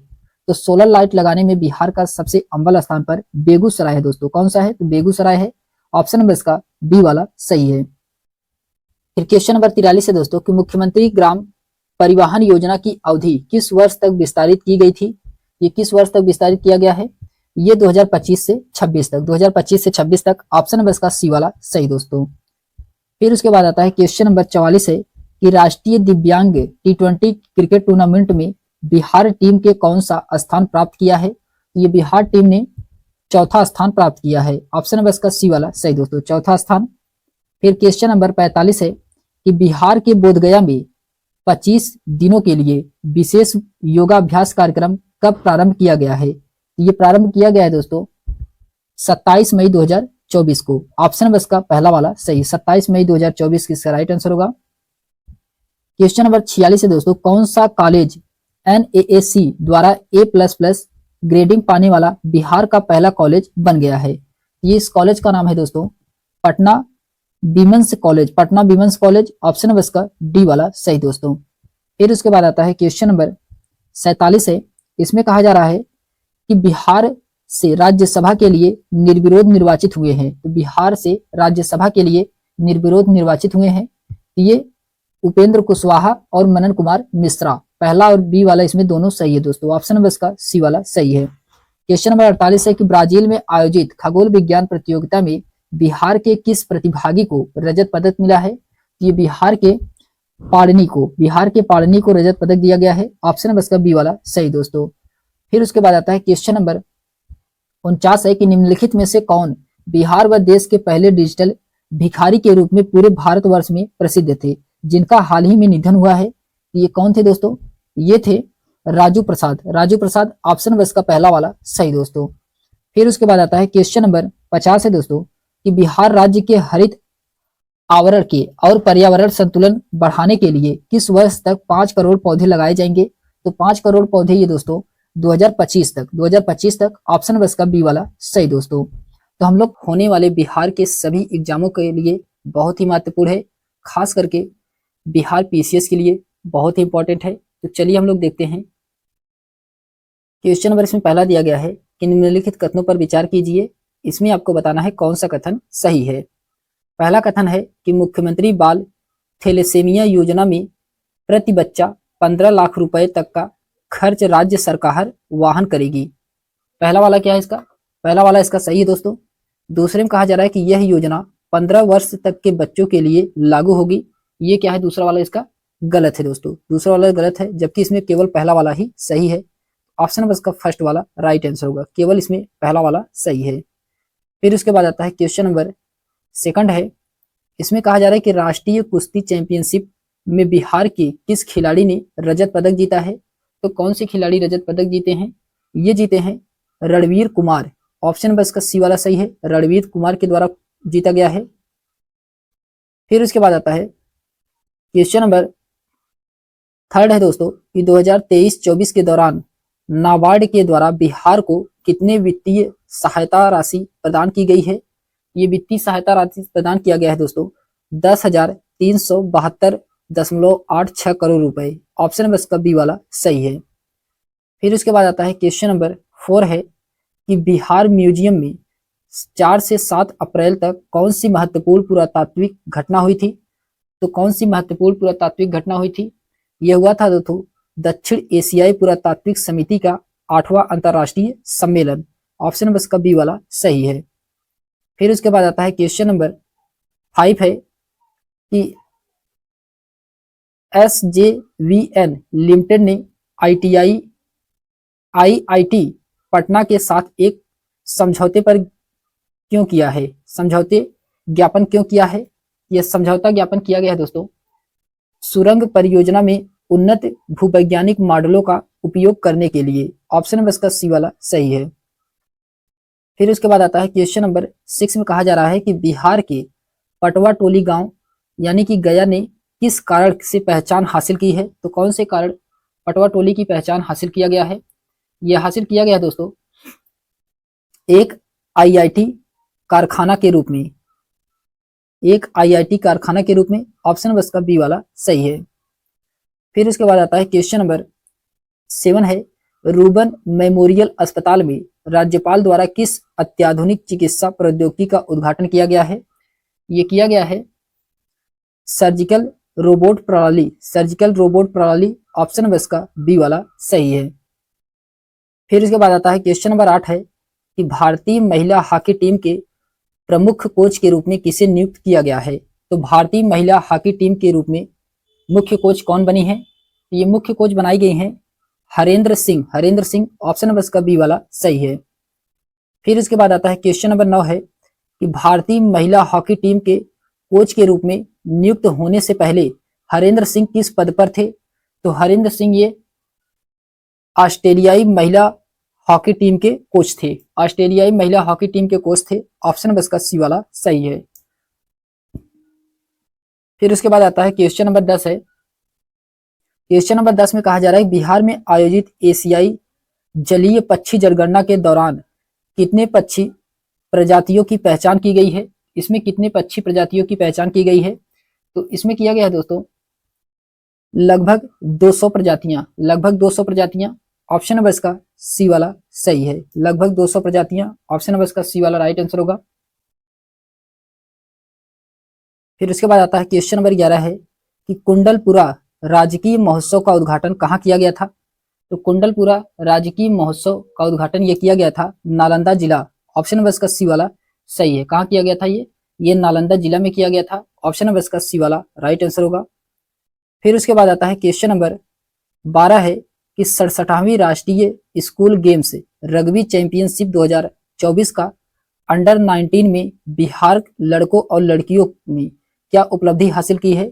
तो सोलर लाइट लगाने में बिहार का सबसे अव्वल स्थान पर बेगूसराय है दोस्तों। कौन सा है, तो बेगूसराय है। ऑप्शन नंबर इसका बी वाला सही है। फिर क्वेश्चन नंबर 43 है दोस्तों कि मुख्यमंत्री ग्राम परिवहन योजना की अवधि किस वर्ष तक विस्तारित की गई थी। ये किस वर्ष तक विस्तारित किया गया है, ये 2025 से 26 तक, 2025 से 26 तक। ऑप्शन नंबर इसका सी वाला सही दोस्तों। फिर उसके बाद आता है क्वेश्चन नंबर 44 है कि राष्ट्रीय दिव्यांग T20 क्रिकेट टूर्नामेंट में बिहार टीम के कौन सा स्थान प्राप्त किया है। ये बिहार टीम ने चौथा स्थान प्राप्त किया है। ऑप्शन नंबर इसका सी वाला सही दोस्तों, चौथा स्थान। फिर क्वेश्चन नंबर 45 है कि बिहार के बोधगया में 25 दिनों के लिए विशेष योगाभ्यास कार्यक्रम कब प्रारंभ किया गया है। ये प्रारंभ किया गया है दोस्तों 27 मई 2024 को। ऑप्शन नंबर इसका पहला वाला सही, 27 मई 2024 किसका राइट आंसर होगा। क्वेश्चन नंबर 46 है दोस्तों, कौन सा कॉलेज NAAC द्वारा A++ ग्रेडिंग पाने वाला बिहार का पहला कॉलेज बन गया है। ये इस कॉलेज का नाम है दोस्तों Patna women's college, Patna women's college. Option number इसका डी वाला सही दोस्तों। फिर उसके बाद आता है क्वेश्चन नंबर 47 है। इसमें कहा जा रहा है कि बिहार से राज्यसभा के लिए निर्विरोध निर्वाचित हुए हैं। तो बिहार से राज्यसभा के लिए निर्विरोध निर्वाचित हुए हैं ये उपेंद्र कुशवाहा और मनन कुमार मिश्रा। पहला और बी वाला इसमें दोनों सही है दोस्तों। ऑप्शन नंबर इसका सी वाला सही है। क्वेश्चन नंबर 48 है कि ब्राजील में आयोजित खगोल विज्ञान प्रतियोगिता में बिहार के किस प्रतिभागी को रजत पदक मिला है। ये बिहार के पाड़नी को रजत पदक दिया गया है। ऑप्शन नंबर इसका बी वाला सही दोस्तों। फिर उसके बाद आता है क्वेश्चन नंबर 49 है कि निम्नलिखित में से कौन बिहार व देश के पहले डिजिटल भिखारी के रूप में पूरे भारतवर्ष में प्रसिद्ध थे, जिनका हाल ही में निधन हुआ है। ये कौन थे दोस्तों, ये थे राजू प्रसाद। ऑप्शन नंबर इसका पहला वाला सही दोस्तों। फिर उसके बाद आता है क्वेश्चन नंबर 50 है दोस्तों कि बिहार राज्य के हरित आवरण के और पर्यावरण संतुलन बढ़ाने के लिए किस वर्ष तक 5 करोड़ पौधे लगाए जाएंगे। तो 5 करोड़ पौधे ये दोस्तों 2025 तक। ऑप्शन नंबर इसका बी वाला सही दोस्तों। तो हम लोग होने वाले बिहार के सभी एग्जामों के लिए बहुत ही महत्वपूर्ण है, खास करके बिहार PCS के लिए बहुत ही इंपॉर्टेंट है। तो चलिए हम लोग देखते हैं। क्वेश्चन नंबर इसमें पहला दिया गया है कि निम्नलिखित कथनों पर विचार कीजिए। इसमें आपको बताना है कौन सा कथन सही है। पहला कथन है कि मुख्यमंत्री बाल थैलेसेमिया योजना में प्रति बच्चा 15 लाख रुपए तक का खर्च राज्य सरकार वाहन करेगी। पहला वाला क्या है इसका, पहला वाला इसका सही है दोस्तों। दूसरे में कहा जा रहा है कि यह योजना 15 वर्ष तक के बच्चों के लिए लागू होगी। ये क्या है, दूसरा वाला इसका गलत है दोस्तों, दूसरा वाला गलत है, जबकि इसमें केवल पहला वाला ही सही है। ऑप्शन नंबर इसका फर्स्ट वाला राइट आंसर होगा, केवल इसमें पहला वाला सही है। फिर उसके बाद आता है क्वेश्चन नंबर सेकंड है। इसमें कहा जा रहा है कि राष्ट्रीय कुश्ती चैंपियनशिप में बिहार के किस खिलाड़ी ने रजत पदक जीता है। तो कौन से खिलाड़ी रजत पदक जीते हैं, ये जीते हैं रणवीर कुमार। ऑप्शन नंबर इसका सी वाला सही है, रणवीर कुमार के द्वारा जीता गया है। फिर उसके बाद आता है क्वेश्चन नंबर थर्ड है दोस्तों कि 2023-24 के दौरान नाबार्ड के द्वारा बिहार को कितने वित्तीय सहायता राशि प्रदान की गई है। ये वित्तीय सहायता राशि प्रदान किया गया है दोस्तों 10,372.86 करोड़ रुपए। ऑप्शन नंबर इसका बी वाला सही है। फिर उसके बाद आता है क्वेश्चन नंबर 4 है कि बिहार म्यूजियम में 4 से 7 अप्रैल तक कौन सी महत्वपूर्ण पुरातात्विक घटना हुई थी। तो कौन सी महत्वपूर्ण पुरातात्विक घटना हुई थी, यह हुआ था दोस्तों दक्षिण एशियाई पुरातात्विक समिति का 8वां अंतर्राष्ट्रीय सम्मेलन। ऑप्शन नंबर इसका बी वाला सही है। फिर उसके बाद आता है क्वेश्चन नंबर 5 है कि SJVN लिमिटेड ने IIT पटना के साथ एक समझौते पर क्यों किया है, समझौते ज्ञापन क्यों किया है। यह समझौता ज्ञापन किया गया है दोस्तों सुरंग परियोजना में उन्नत भूवैज्ञानिक मॉडलों का उपयोग करने के लिए। ऑप्शन नंबर इसका सी वाला सही है। फिर उसके बाद आता है क्वेश्चन नंबर 6 में कहा जा रहा है कि बिहार के पटवा टोली गांव यानी कि गया ने किस कारण से पहचान हासिल की है। तो कौन से कारण पटवा टोली की पहचान हासिल किया गया है, यह हासिल किया गया है दोस्तों एक IIT कारखाना के रूप में, एक IIT कारखाना के रूप में। ऑप्शन नंबर इसका बी वाला सही है। फिर इसके बाद आता है क्वेश्चन नंबर 7 है रूबन मेमोरियल अस्पताल में राज्यपाल द्वारा किस अत्याधुनिक चिकित्सा प्रौद्योगिकी का उद्घाटन किया गया है। यह किया गया है सर्जिकल रोबोट प्रणाली, सर्जिकल रोबोट प्रणाली। ऑप्शन नंबर इसका बी वाला सही है। फिर इसके बाद आता है क्वेश्चन नंबर 8 है कि भारतीय महिला हॉकी टीम के प्रमुख कोच के रूप में किसे नियुक्त किया गया है। तो भारतीय महिला हॉकी टीम के रूप में मुख्य कोच कौन बनी है, ये मुख्य कोच बनाई गई हैं हरेंद्र सिंह, हरेंद्र सिंह। ऑप्शन नंबर इसका बी वाला सही है। फिर इसके बाद आता है क्वेश्चन नंबर 9 है कि भारतीय महिला हॉकी टीम के कोच के रूप में नियुक्त होने से पहले हरेंद्र सिंह किस पद पर थे। तो हरेंद्र सिंह ये ऑस्ट्रेलियाई महिला हॉकी टीम के कोच थे, ऑस्ट्रेलियाई महिला हॉकी टीम के कोच थे। ऑप्शन नंबर इसका सी वाला सही है। फिर उसके बाद आता है क्वेश्चन नंबर 10 है। क्वेश्चन नंबर 10 में कहा जा रहा है बिहार में आयोजित एशियाई जलीय पक्षी जनगणना के दौरान कितने पक्षी प्रजातियों की पहचान की गई है। इसमें कितने पक्षी प्रजातियों की पहचान की गई है। तो इसमें किया गया है दोस्तों लगभग 200 प्रजातियां, लगभग 200 प्रजातियां। ऑप्शन नंबर इसका सी वाला सही है, लगभग 200 प्रजातियां। ऑप्शन नंबर इसका सी वाला राइट आंसर होगा। फिर उसके बाद आता है क्वेश्चन नंबर 11 है कि कुंडलपुरा राजकीय महोत्सव का उद्घाटन कहाँ किया गया था। तो कुंडलपुरा राजकीय महोत्सव का उद्घाटन ये किया गया था नालंदा जिला। ऑप्शन नंबर इसका सी वाला सही है। कहाँ किया गया था ये नालंदा जिला में किया गया था। ऑप्शन नंबर इसका सी वाला राइट आंसर होगा। फिर उसके बाद आता है क्वेश्चन नंबर 12 है कि 67वीं राष्ट्रीय स्कूल गेम्स रग्बी चैंपियनशिप 2024 का अंडर 19 में बिहार लड़कों और लड़कियों में क्या उपलब्धि हासिल की है।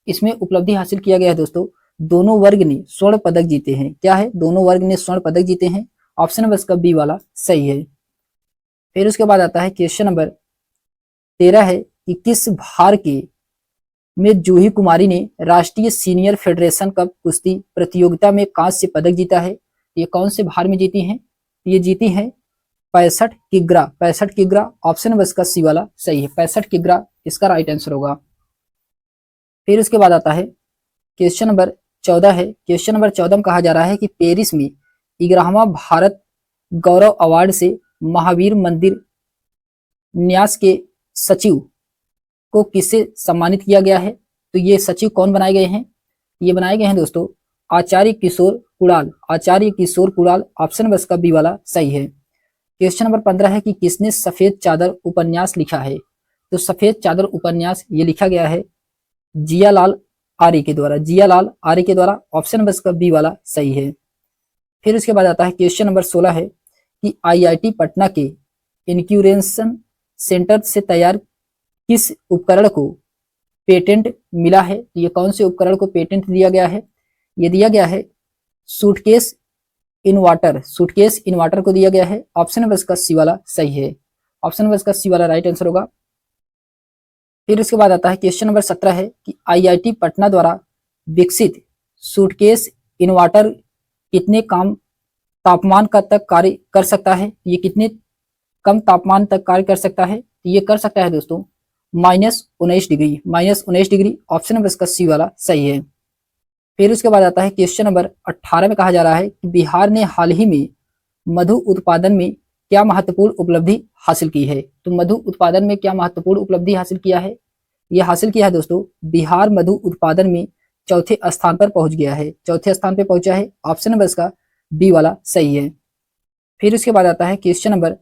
इसमें उपलब्धि हासिल किया गया है दोस्तों दोनों वर्ग ने स्वर्ण पदक जीते हैं। क्या है, दोनों वर्ग ने स्वर्ण पदक जीते हैं। ऑप्शन नंबर इसका बी वाला सही है। फिर उसके बाद आता है क्वेश्चन नंबर 13 है कि किस भार के में जूही कुमारी ने राष्ट्रीय सीनियर फेडरेशन कप कुश्ती प्रतियोगिता में कांस्य पदक जीता है। ये कौन से भार में जीती हैं, ये जीती हैं 65 किग्रा, 65 किग्रा। ऑप्शन नंबर इसका सी वाला सही है, 65 किग्रा इसका राइट आंसर होगा। फिर उसके बाद आता है क्वेश्चन नंबर 14 है। क्वेश्चन नंबर 14 में कहा जा रहा है कि पेरिस में 11वां भारत गौरव अवार्ड से महावीर मंदिर न्यास के सचिव को किससे सम्मानित किया गया है। तो ये सचिव कौन बनाए गए हैं, ये बनाए गए हैं दोस्तों आचार्य किशोर कुणाल, आचार्य किशोर कुणाल, ऑप्शन बस का बी वाला सही है। क्वेश्चन नंबर 15 है कि किसने सफेद चादर उपन्यास लिखा है? तो सफेद चादर उपन्यास ये लिखा गया है जियालाल आर्य के द्वारा, जियालाल आर्य के द्वारा, ऑप्शन बस का बी वाला सही है। फिर उसके बाद आता है क्वेश्चन नंबर 16 है कि आईआईटी पटना के इनक्यूरेशन सेंटर से तैयार किस उपकरण को पेटेंट मिला है? तो ये कौन से उपकरण को पेटेंट दिया गया है? ये दिया गया है सूटकेस इन्वर्टर, सूटकेस इन्वर्टर को दिया गया है। ऑप्शन बस का सी वाला सही है, ऑप्शन बस का सी वाला राइट आंसर होगा। फिर उसके बाद आता है क्वेश्चन नंबर 17 है कि आईआईटी पटना द्वारा विकसित सूटकेस इन्वर्टर कितने कम तापमान का तक कार्य कर सकता है? ये कितने कम तापमान तक कार्य कर सकता है? ये कर सकता है दोस्तों -19 डिग्री, -19 डिग्री, ऑप्शन नंबर इसका सी वाला सही है। फिर उसके बाद आता है क्वेश्चन नंबर 18 में कहा जा रहा है कि बिहार ने हाल ही में मधु उत्पादन में क्या महत्वपूर्ण उपलब्धि हासिल की है? तो मधु उत्पादन में क्या महत्वपूर्ण उपलब्धि हासिल किया है? ये हासिल किया है दोस्तों, बिहार मधु उत्पादन में चौथे स्थान पर पहुंच गया है, चौथे स्थान पर पहुंचा है, ऑप्शन नंबर इसका बी वाला सही है। फिर उसके बाद आता है क्वेश्चन नंबर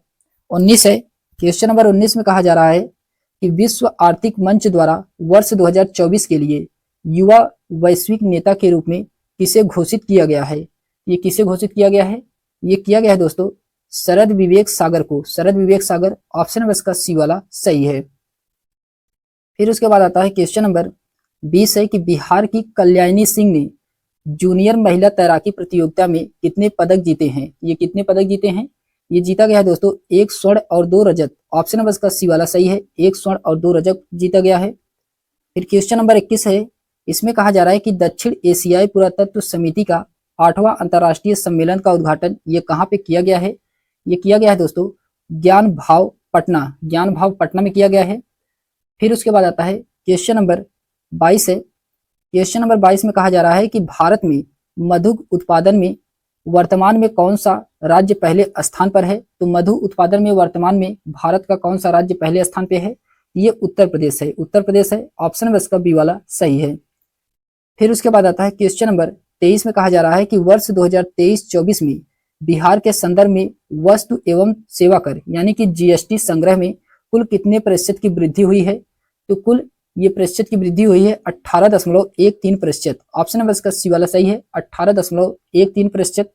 19 है। क्वेश्चन नंबर 19 में कहा जा रहा है कि विश्व आर्थिक मंच द्वारा वर्ष 2024 के लिए युवा वैश्विक नेता के रूप में किसे घोषित किया गया है? ये किसे घोषित किया गया है? ये किया गया है दोस्तों शरद विवेक सागर को, शरद विवेक सागर, ऑप्शन नंबर इसका सी वाला सही है। फिर उसके बाद आता है क्वेश्चन नंबर 20 है कि बिहार की कल्याणी सिंह ने जूनियर महिला तैराकी प्रतियोगिता में कितने पदक जीते हैं? ये कितने पदक जीते हैं? ये जीता गया है दोस्तों 1 स्वर्ण और 2 रजत, ऑप्शन नंबर इसका सी वाला सही है, 1 स्वर्ण और 2 रजत जीता गया है। फिर क्वेश्चन नंबर 21 है, इसमें कहा जा रहा है कि दक्षिण एशियाई पुरातत्व समिति का 8वां अंतर्राष्ट्रीय सम्मेलन का उद्घाटन ये कहाँ पे किया गया है? ये किया गया है दोस्तों ज्ञान भाव पटना, ज्ञान भाव पटना में किया गया है। फिर उसके बाद आता है क्वेश्चन नंबर 22 है। क्वेश्चन नंबर 22 में कहा जा रहा है कि भारत में मधु उत्पादन में वर्तमान में कौन सा राज्य पहले स्थान पर है? तो मधु उत्पादन में वर्तमान में भारत का कौन सा राज्य पहले स्थान पे है? ये उत्तर प्रदेश है, उत्तर प्रदेश है, ऑप्शन नंबर इसका बी वाला सही है। फिर उसके बाद आता है क्वेश्चन नंबर 23 में कहा जा रहा है कि वर्ष 2023-24 में बिहार के संदर्भ में वस्तु एवं सेवा कर यानी कि जीएसटी संग्रह में कुल कितने प्रतिशत की वृद्धि हुई है? तो कुल ये प्रतिशत की वृद्धि हुई है 18.13%, ऑप्शन नंबर इसका सी वाला सही है, 18.13%।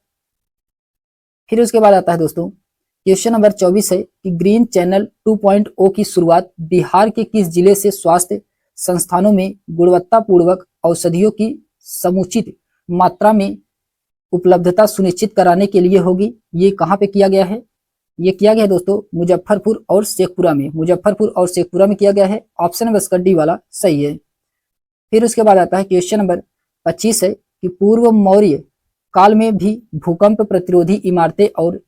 फिर उसके बाद आता है दोस्तों क्वेश्चन नंबर 24 है कि ग्रीन चैनल 2.0 की शुरुआत बिहार के किस जिले से स्वास्थ्य संस्थानों में गुणवत्तापूर्वक औषधियों की समुचित मात्रा में उपलब्धता सुनिश्चित कराने के लिए होगी? ये कहाँ पे किया गया है? ये किया गया है दोस्तों मुजफ्फरपुर और शेखपुरा में, मुजफ्फरपुर और शेखपुरा में किया गया है, ऑप्शन नंबर इसका डी वाला सही है। फिर उसके बाद आता है क्वेश्चन नंबर 25 है कि पूर्व मौर्य काल में भी भूकंप प्रतिरोधी इमारतें और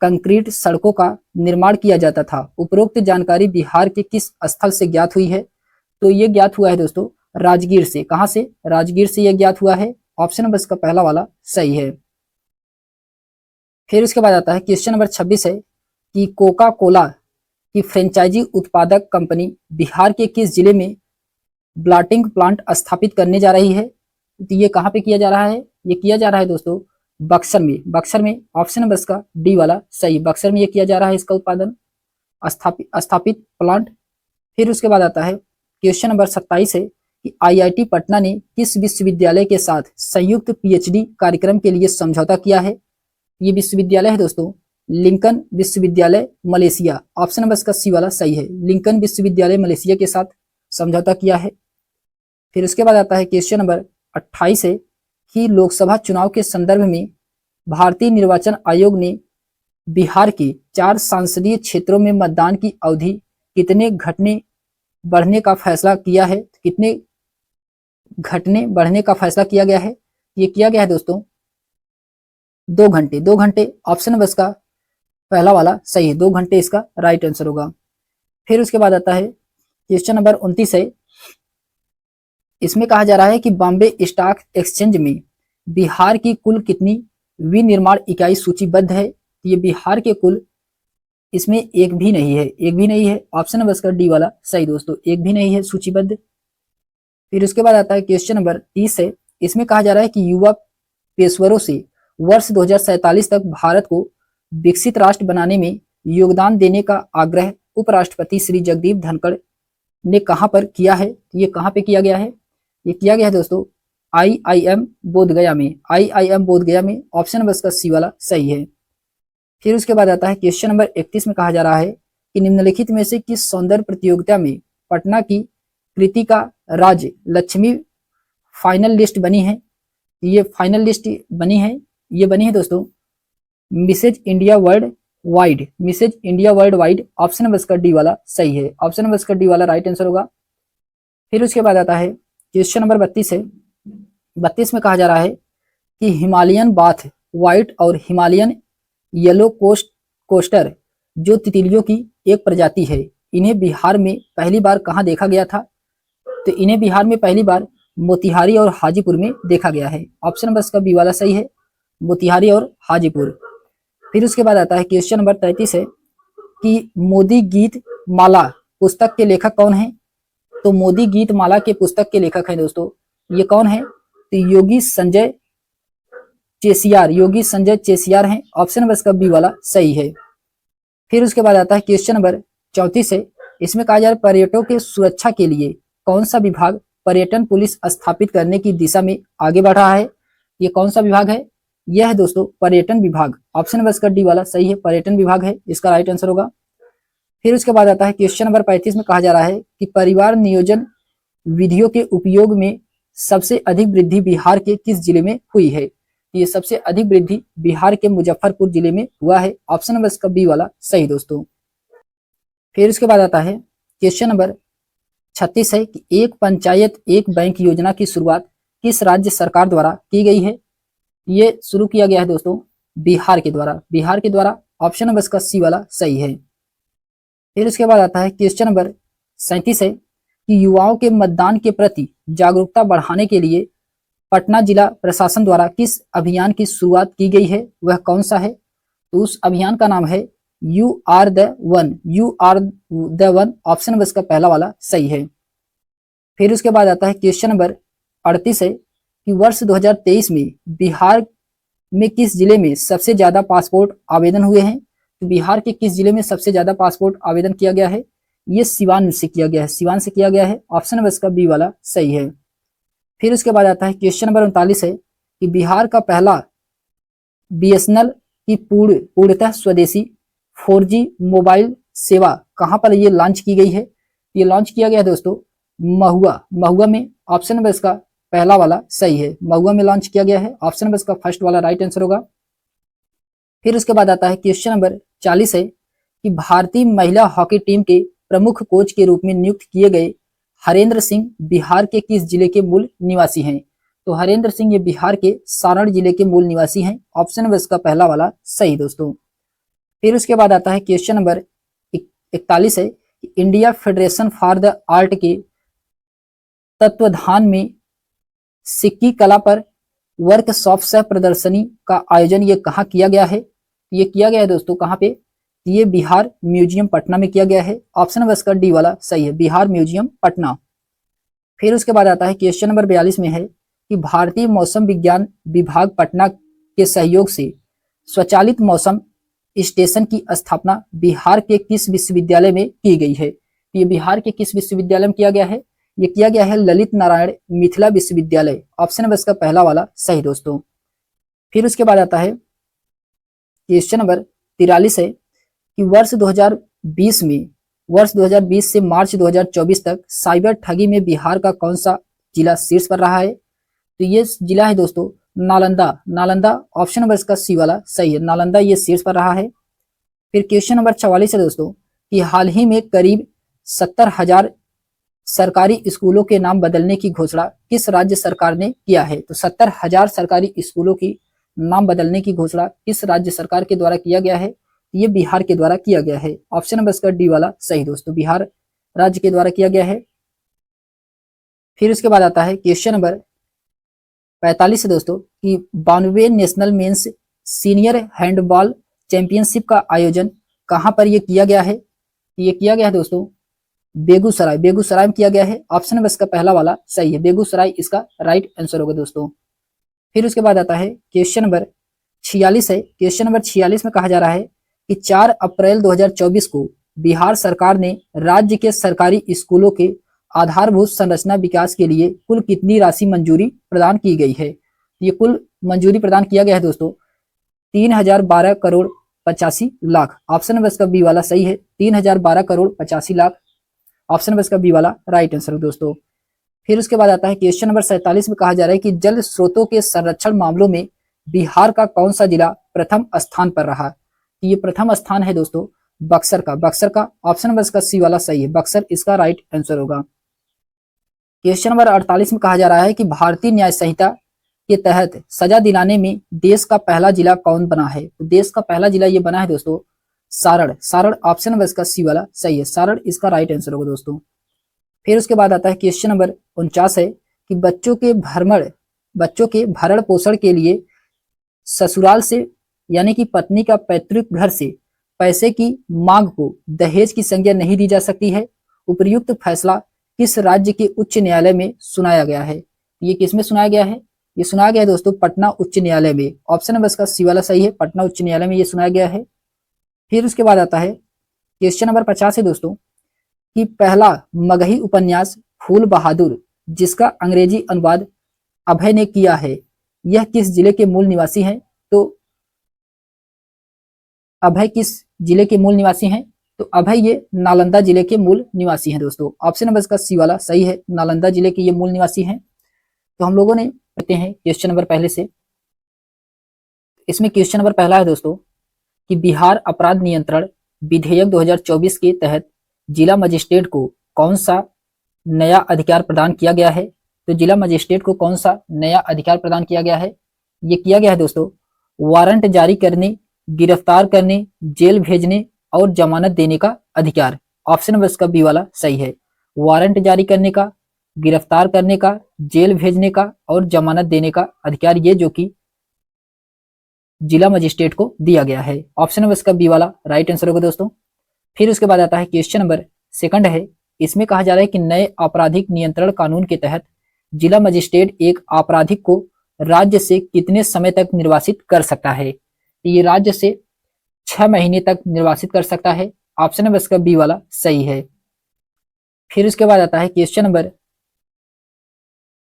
कंक्रीट सड़कों का निर्माण किया जाता था। उपरोक्त जानकारी बिहार के किस स्थल से ज्ञात हुई है? तो ये ज्ञात हुआ है दोस्तों राजगीर से। कहां से? राजगीर से यह ज्ञात हुआ है, ऑप्शन नंबर इसका पहला वाला सही है। फिर उसके बाद आता है क्वेश्चन नंबर 26 है कि कोका कोला की फ्रेंचाइजी उत्पादक कंपनी बिहार के किस जिले में ब्लाटिंग प्लांट स्थापित करने जा रही है? तो ये कहाँ पे किया जा रहा है? ये किया जा रहा है दोस्तों बक्सर में, बक्सर में, ऑप्शन नंबर इसका डी वाला सही, बक्सर में ये किया जा रहा है इसका उत्पादन स्थापित प्लांट। फिर उसके बाद आता है क्वेश्चन नंबर 27 है कि आईआईटी पटना ने किस विश्वविद्यालय के साथ संयुक्त पीएचडी कार्यक्रम के लिए समझौता किया है? ये विश्वविद्यालय है दोस्तों लिंकन विश्वविद्यालय मलेशिया, ऑप्शन नंबर इसका सी वाला सही है, लिंकन विश्वविद्यालय मलेशिया के साथ समझौता किया है। फिर उसके बाद आता है क्वेश्चन नंबर 28 है कि लोकसभा चुनाव के संदर्भ में भारतीय निर्वाचन आयोग ने बिहार के 4 संसदीय क्षेत्रों में मतदान की अवधि कितने घटने बढ़ने का फैसला किया है? कितने घटने बढ़ने का फैसला किया गया है? ये किया गया है दोस्तों 2 घंटे, 2 घंटे, ऑप्शन नंबर इसका पहला वाला सही है, 2 घंटे इसका राइट आंसर होगा। फिर उसके बाद आता है क्वेश्चन नंबर 29 है। इसमें कहा जा रहा है कि बॉम्बे स्टॉक एक्सचेंज में बिहार की कुल कितनी विनिर्माण इकाई सूचीबद्ध है? ये बिहार के कुल इसमें एक भी नहीं है, एक भी नहीं है, ऑप्शन नंबर इसका डी वाला सही दोस्तों, एक भी नहीं है सूचीबद्ध। फिर उसके बाद आता है क्वेश्चन नंबर 30 है इसमें कहा जा रहा है कि युवा पेशेवरों से वर्ष 2047 तक भारत को विकसित राष्ट्र बनाने में योगदान देने का आग्रह उपराष्ट्रपति श्री जगदीप धनखड़ ने कहां पर किया है? ये कहां पे किया गया है? ये किया गया है दोस्तों IIM बोधगया में। IIM बोधगया में। ऑप्शन नंबर का सी वाला सही है। फिर उसके बाद आता है क्वेश्चन नंबर 31 में कहा जा रहा है कि निम्नलिखित में से किस सौंदर्य प्रतियोगिता में पटना की कृतिका राज लक्ष्मी फाइनल लिस्ट बनी है? ये फाइनल लिस्ट बनी है, ये बनी है दोस्तों Mrs India world wide. Mrs India world wide. Option number का डी वाला सही है। ऑप्शन नंबर का डी वाला राइट आंसर होगा। फिर उसके बाद आता है क्वेश्चन नंबर 32 है। 32 में कहा जा रहा है कि हिमालयन बाथ व्हाइट और हिमालयन येलो कोस्टर जो तितलियों की एक प्रजाति है, इन्हें बिहार में पहली बार कहाँ देखा गया था? तो इन्हें बिहार में पहली बार मोतिहारी और हाजीपुर में देखा गया है। ऑप्शन नंबर का बी वाला सही है, मोतिहारी और हाजीपुर। फिर उसके बाद आता है क्वेश्चन नंबर 33 है कि मोदी गीत माला पुस्तक के लेखक कौन है? तो मोदी गीत माला के पुस्तक के लेखक हैं दोस्तों, ये कौन है? तो योगी संजय चेसियार। योगी संजय चेसियार हैं। ऑप्शन नंबर का बी वाला सही है। फिर उसके बाद आता है क्वेश्चन नंबर 34 है। इसमें कहा जा रहा है पर्यटकों के सुरक्षा के लिए कौन सा विभाग पर्यटन पुलिस स्थापित करने की दिशा में आगे बढ़ रहा है? ये कौन सा विभाग है? यह है दोस्तों पर्यटन विभाग। ऑप्शन नंबर का डी वाला सही है, पर्यटन विभाग है इसका राइट आंसर होगा। फिर उसके बाद आता है क्वेश्चन नंबर 35 में कहा जा रहा है कि परिवार नियोजन विधियों के उपयोग में सबसे अधिक वृद्धि बिहार के किस जिले में हुई है? ये सबसे अधिक वृद्धि बिहार के मुजफ्फरपुर जिले में हुआ है। ऑप्शन नंबर का बी वाला सही दोस्तों। फिर उसके बाद आता है क्वेश्चन नंबर 36 है कि एक पंचायत एक बैंक योजना की शुरुआत किस राज्य सरकार द्वारा की गई है? ये शुरू किया गया है दोस्तों बिहार के द्वारा। बिहार के द्वारा। ऑप्शन नंबर का सी वाला सही है। फिर उसके बाद आता है क्वेश्चन नंबर 37 है कि युवाओं के मतदान के प्रति जागरूकता बढ़ाने के लिए पटना जिला प्रशासन द्वारा किस अभियान की शुरुआत की गई है? वह कौन सा है? तो उस अभियान का नाम है you are the one. You are the one. Option number का पहला वाला सही है। फिर उसके बाद आता है क्वेश्चन नंबर 38 है कि वर्ष 2023 में बिहार में किस जिले में सबसे ज्यादा पासपोर्ट आवेदन हुए हैं? तो बिहार के किस जिले में सबसे ज्यादा पासपोर्ट आवेदन किया गया है? ये सिवान से किया गया है। सिवान से किया गया है। ऑप्शन नंबर का बी वाला सही है। फिर उसके बाद आता है क्वेश्चन नंबर 39 है कि बिहार का पहला BSNL की पूर्णतः स्वदेशी 4G मोबाइल सेवा कहां पर ये लॉन्च की गई है? ये लॉन्च किया गया है दोस्तों महुआ में। ऑप्शन नंबर इसका पहला वाला सही है, महुआ में लॉन्च किया गया है। ऑप्शन नंबर इसका फर्स्ट वाला राइट आंसर होगा। फिर उसके बाद आता है क्वेश्चन नंबर 40 है कि भारतीय महिला हॉकी टीम के प्रमुख कोच के रूप में नियुक्त किए गए हरेंद्र सिंह बिहार के किस जिले के मूल निवासी हैं? तो हरेंद्र सिंह ये बिहार के सारण जिले के मूल निवासी हैं। ऑप्शन नंबर इसका पहला वाला सही दोस्तों। फिर उसके बाद आता है क्वेश्चन नंबर 41 है कि India federation for the art के तत्वाधान में सिक्की कला पर वर्कशॉप सह प्रदर्शनी का आयोजन ये कहाँ किया गया है? ये किया गया है दोस्तों कहाँ पे? ये बिहार म्यूजियम पटना में किया गया है। ऑप्शन नंबर इसका डी वाला सही है, बिहार म्यूजियम पटना। फिर उसके बाद आता है क्वेश्चन नंबर 42 में है कि भारतीय मौसम विज्ञान विभाग पटना के सहयोग से स्वचालित मौसम स्टेशन की स्थापना बिहार के किस विश्वविद्यालय में की गई है? ये बिहार के किस विश्वविद्यालय में किया गया है? ये किया गया है ललित नारायण मिथिला विश्वविद्यालय। ऑप्शन नंबर इसका पहला वाला सही दोस्तों। फिर उसके बाद आता है क्वेश्चन नंबर 43 है कि वर्ष 2020 से मार्च 2024 तक साइबर ठगी में बिहार का कौन सा जिला शीर्ष पर रहा है? तो ये जिला है दोस्तों नालंदा। ऑप्शन नंबर इसका सी वाला सही है, नालंदा ये शीर्ष पर रहा है। फिर क्वेश्चन नंबर 44 है दोस्तों कि हाल ही में करीब 70,000 सरकारी स्कूलों के नाम बदलने की घोषणा किस राज्य सरकार ने किया है? तो 70,000 सरकारी स्कूलों की नाम बदलने की घोषणा किस राज्य सरकार के द्वारा किया गया है? ये बिहार के द्वारा किया गया है। ऑप्शन नंबर इसका डी वाला सही दोस्तों, बिहार राज्य के द्वारा किया गया है। फिर उसके बाद आता है क्वेश्चन नंबर 45 है दोस्तों कि 92 national men's senior handball championship का आयोजन कहां पर ये किया गया है? ये किया गया है दोस्तों बेगूसराय, बेगूसराय में किया गया है। ऑप्शन नंबर इसका पहला वाला सही है, बेगूसराय इसका राइट आंसर होगा दोस्तों। फिर उसके बाद आता है क्वेश्चन नंबर 46 है। क्वेश्चन नंबर 46 में कहा जा रहा है कि 4 अप्रैल 2024 को बिहार सरकार ने राज्य के सरकारी स्कूलों के आधारभूत संरचना विकास के लिए कुल कितनी राशि मंजूरी प्रदान की गई है। ये कुल मंजूरी प्रदान किया गया है दोस्तों 3012 करोड़ 85 लाख। ऑप्शन नंबर इसका बी वाला सही है, 3012 करोड़ 85 लाख। ऑप्शन नंबर इसका बी वाला राइट आंसर है दोस्तों। फिर उसके बाद आता है क्वेश्चन नंबर 47 में कहा जा रहा है कि जल स्रोतों के संरक्षण मामलों में बिहार का कौन सा जिला प्रथम स्थान पर रहा। ये प्रथम स्थान है दोस्तों बक्सर का, बक्सर का। ऑप्शन नंबर इसका सी वाला सही है, बक्सर इसका राइट आंसर होगा। क्वेश्चन नंबर 48 में कहा जा रहा है कि भारतीय न्याय संहिता के तहत सजा दिलाने में देश का पहला जिला कौन बना है। तो देश का पहला जिला ये बना है दोस्तों सारण, सारण। ऑप्शन नंबर इसका सी वाला सही है, सारण इसका राइट आंसर होगा दोस्तों। फिर उसके बाद आता है क्वेश्चन नंबर 49 है कि बच्चों के भरण पोषण के लिए ससुराल से यानी कि पत्नी का पैतृक घर से पैसे की मांग को दहेज की संज्ञा नहीं दी जा सकती है। उपयुक्त फैसला किस राज्य के उच्च न्यायालय में सुनाया गया है। ये किस में सुनाया गया है, ये सुनाया गया है दोस्तों पटना उच्च न्यायालय में। ऑप्शन नंबर इसका सी वाला सही है, पटना उच्च न्यायालय में ये सुनाया गया है। फिर उसके बाद आता है क्वेश्चन नंबर 50 है दोस्तों कि पहला मगही उपन्यास फूल बहादुर जिसका अंग्रेजी अनुवाद अभय ने किया है, यह किस जिले के मूल निवासी हैं। तो अभय किस जिले के मूल निवासी हैं। तो अभय ये नालंदा जिले के मूल निवासी हैं दोस्तों। ऑप्शन नंबर इसका सी वाला सही है, नालंदा जिले के ये मूल निवासी हैं। तो हम लोगों ने पढ़ते हैं क्वेश्चन नंबर पहले से। इसमें क्वेश्चन नंबर पहला है दोस्तों कि बिहार अपराध नियंत्रण विधेयक 2024 के तहत जिला मजिस्ट्रेट को कौन सा नया अधिकार प्रदान किया गया है। तो जिला मजिस्ट्रेट को कौन सा नया अधिकार प्रदान किया गया है। ये किया गया है दोस्तों वारंट जारी करने, गिरफ्तार करने, जेल भेजने और जमानत देने का अधिकार। ऑप्शन नंबर इसका बी वाला सही है, वारंट जारी करने का, गिरफ्तार करने का, जेल भेजने का और जमानत देने का अधिकार, ये जो कि जिला मजिस्ट्रेट को दिया गया है। ऑप्शन नंबर इसका बी वाला राइट आंसर होगा दोस्तों। फिर उसके बाद आता है क्वेश्चन नंबर सेकंड है। इसमें कहा जा रहा है कि नए आपराधिक नियंत्रण कानून के तहत जिला मजिस्ट्रेट एक आपराधिक को राज्य से कितने समय तक निर्वासित कर सकता है। ये राज्य से 6 महीने तक निर्वासित कर सकता है। ऑप्शन नंबर इसका बी वाला सही है। फिर उसके बाद आता है क्वेश्चन नंबर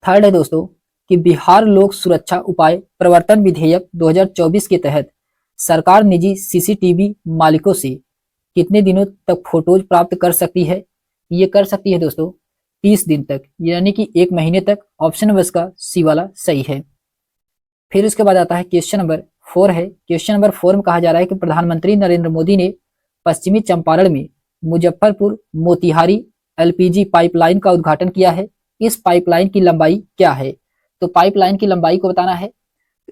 थर्ड है दोस्तों कि बिहार लोक सुरक्षा उपाय प्रवर्तन विधेयक 2024 के तहत सरकार निजी सीसीटीवी मालिकों से कितने दिनों तक फोटोज प्राप्त कर सकती है। ये कर सकती है दोस्तों 30 दिन तक, यानी कि 1 महीने तक। ऑप्शन नंबर इसका सी वाला सही है। फिर उसके बाद आता है क्वेश्चन नंबर 4 है। क्वेश्चन नंबर 4 में कहा जा रहा है कि प्रधानमंत्री नरेंद्र मोदी ने पश्चिमी चंपारण में मुजफ्फरपुर मोतिहारी एलपीजी पाइपलाइन का उद्घाटन किया है। इस पाइपलाइन की लंबाई क्या है। तो पाइपलाइन की लंबाई को बताना है।